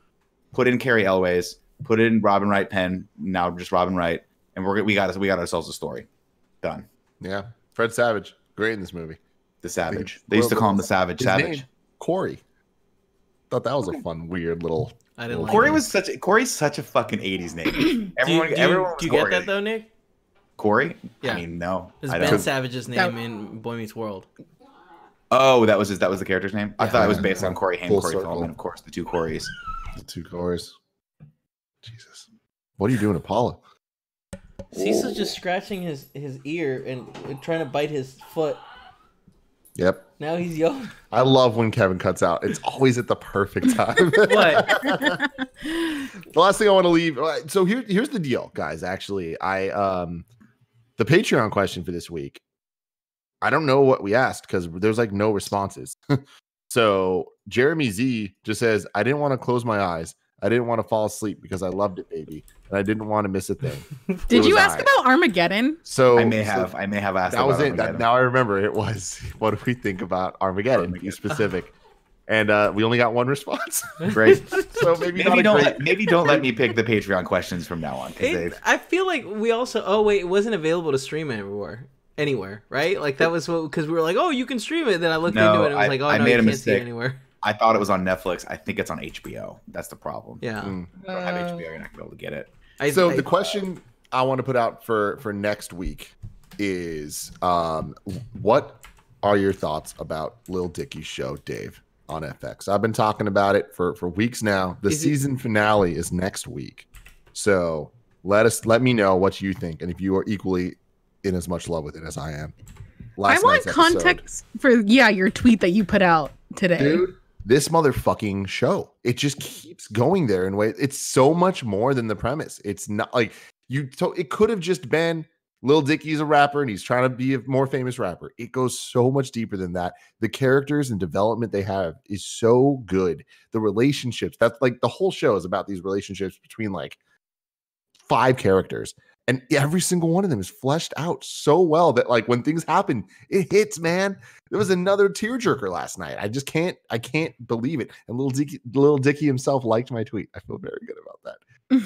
put in Carrie Elways, put in Robin Wright Penn, now just Robin Wright, and we got ourselves a story. Done. Yeah. Fred Savage, great in this movie. The Savage. They used to call him the Savage. Savage. Corey. Thought that was a fun, weird little. I didn't like Corey's such a fucking 80s name. Everyone do you get that though, Nick? Corey? Yeah. I mean, no. It's Ben Savage's name in Boy Meets World. Oh, that was the character's name? Yeah. I thought it was based on Corey Haim, Corey Feldman, of course, the two Corys. The two Corys. Jesus. What are you doing, Apollo? Cecil's just scratching his ear and trying to bite his foot. Yep. Now he's young. I love when Kevin cuts out. It's always at the perfect time. What? The last thing I want to leave. So here's the deal, guys. Actually, the Patreon question for this week, I don't know what we asked because there's like no responses. So Jeremy Z just says, I didn't want to close my eyes. I didn't want to fall asleep because I loved it, baby, and I didn't want to miss a thing. Did you ask about Armageddon? So I may have asked. That was it. Now I remember. It was, what do we think about Armageddon? Be specific. And we only got one response. Great. So maybe don't let me pick the Patreon questions from now on. I feel like we also. Oh wait, it wasn't available to stream anywhere, right? Like that was because we were like, oh, you can stream it. Then I looked into it and it was like, oh no, you can't see it anywhere. I thought it was on Netflix. I think it's on HBO. That's the problem. Yeah. If you don't have HBO, you're not gonna be able to get it. The question I want to put out for next week is what are your thoughts about Lil Dicky's show, Dave, on FX? I've been talking about it for weeks now. The season finale is next week. So let me know what you think and if you are equally in as much love with it as I am. I want context for your tweet that you put out today. Dude, this motherfucking show, it just keeps going there in ways. It's so much more than the premise. It's not like it could have just been Lil Dicky's a rapper and he's trying to be a more famous rapper. It goes so much deeper than that. The characters and development they have is so good. The relationships, that's like the whole show is about these relationships between like 5 characters. And every single one of them is fleshed out so well that like when things happen, it hits, man. There was another tearjerker last night. I can't believe it. And Lil Dicky himself liked my tweet. I feel very good about that.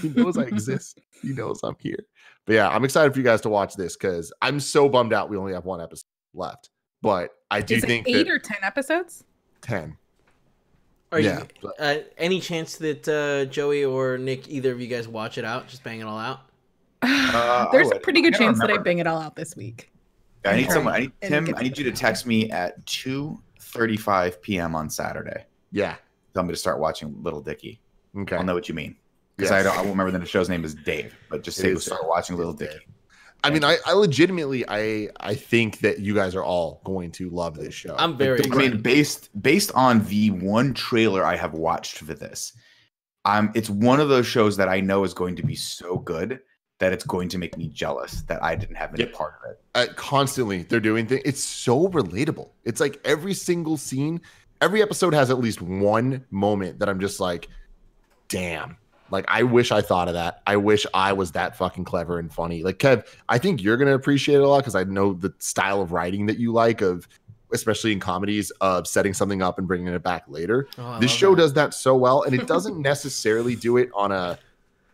He knows I exist. He knows I'm here. But yeah, I'm excited for you guys to watch this because I'm so bummed out we only have 1 episode left. But I do think 8 or 10 episodes? 10. Any chance that Joey or Nick, either of you guys watch it out, just bang it all out? There's a pretty good chance that I bang it all out this week. I need someone. Tim, I need you to text me at 2:35 p.m. on Saturday. Yeah. Tell me to start watching Little Dicky. Okay. I'll know what you mean. Because I won't remember the show's name is Dave, but just say start watching Little Dicky. I mean, I legitimately, I think that you guys are all going to love this show. I'm very excited. I mean, based on the one trailer I have watched for this, it's one of those shows that I know is going to be so good that it's going to make me jealous that I didn't have any part of it. Constantly, they're doing things. It's so relatable. It's like every single scene, every episode has at least one moment that I'm just like, damn. Like, I wish I thought of that. I wish I was that fucking clever and funny. Like, Kev, I think you're going to appreciate it a lot because I know the style of writing that you like, of especially in comedies, of setting something up and bringing it back later. This show does that so well, and it doesn't necessarily do it on a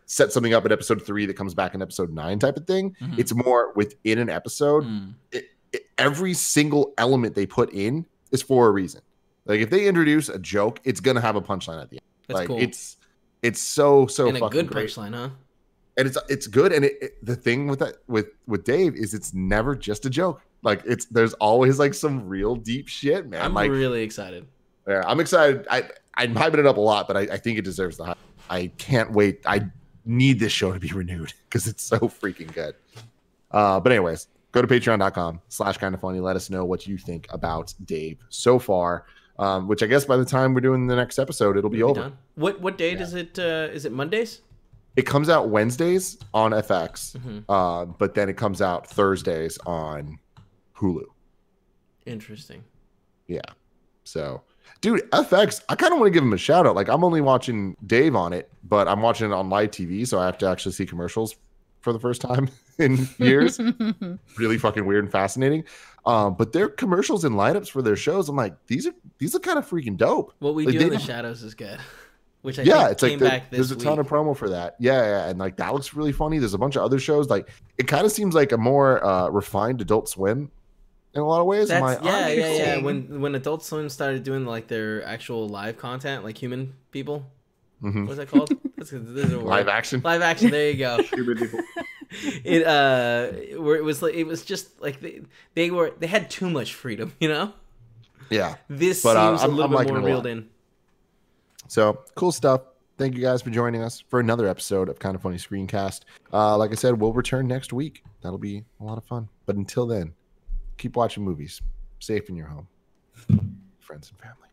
set something up in episode 3 that comes back in episode 9 type of thing. Mm-hmm. It's more within an episode. Every single element they put in is for a reason. Like, if they introduce a joke, it's going to have a punchline at the end. That's like, cool. It's so and fucking a good great. punchline, huh? And it's good. And the thing with that with Dave is it's never just a joke. Like, there's always like some real deep shit, man. I'm really excited. Yeah, I'm excited. I'm hyping it up a lot, but I think it deserves the hype. I can't wait. I need this show to be renewed because it's so freaking good. But anyways, go to patreon.com/kindafunny. Let us know what you think about Dave so far. Which I guess by the time we're doing the next episode, it'll be over. Done. What day does it? Is it Mondays? It comes out Wednesdays on FX, but then it comes out Thursdays on Hulu. Interesting. Yeah. So, dude, FX, I kind of want to give him a shout out. Like, I'm only watching Dave on it, but I'm watching it on live TV, so I have to actually see commercials for the first time in years. Really fucking weird and fascinating. But their commercials and lineups for their shows, I'm like, these are kind of freaking dope. What we do in the shadows is good. Which I think it's came like back this there's a ton of promo for that. Yeah, and like that looks really funny. There's a bunch of other shows. Like, it kind of seems like a more refined Adult Swim in a lot of ways. Yeah. When Adult Swim started doing like their actual live content, like human people. Mm-hmm. What's that called? Live action. Live action. There you go. Human people. Where it was just like they had too much freedom, you know. Yeah. This seems a little bit more reeled in. So cool stuff. Thank you guys for joining us for another episode of Kind of Funny Screencast. Like I said, we'll return next week. That'll be a lot of fun. But until then, keep watching movies, safe in your home, friends and family.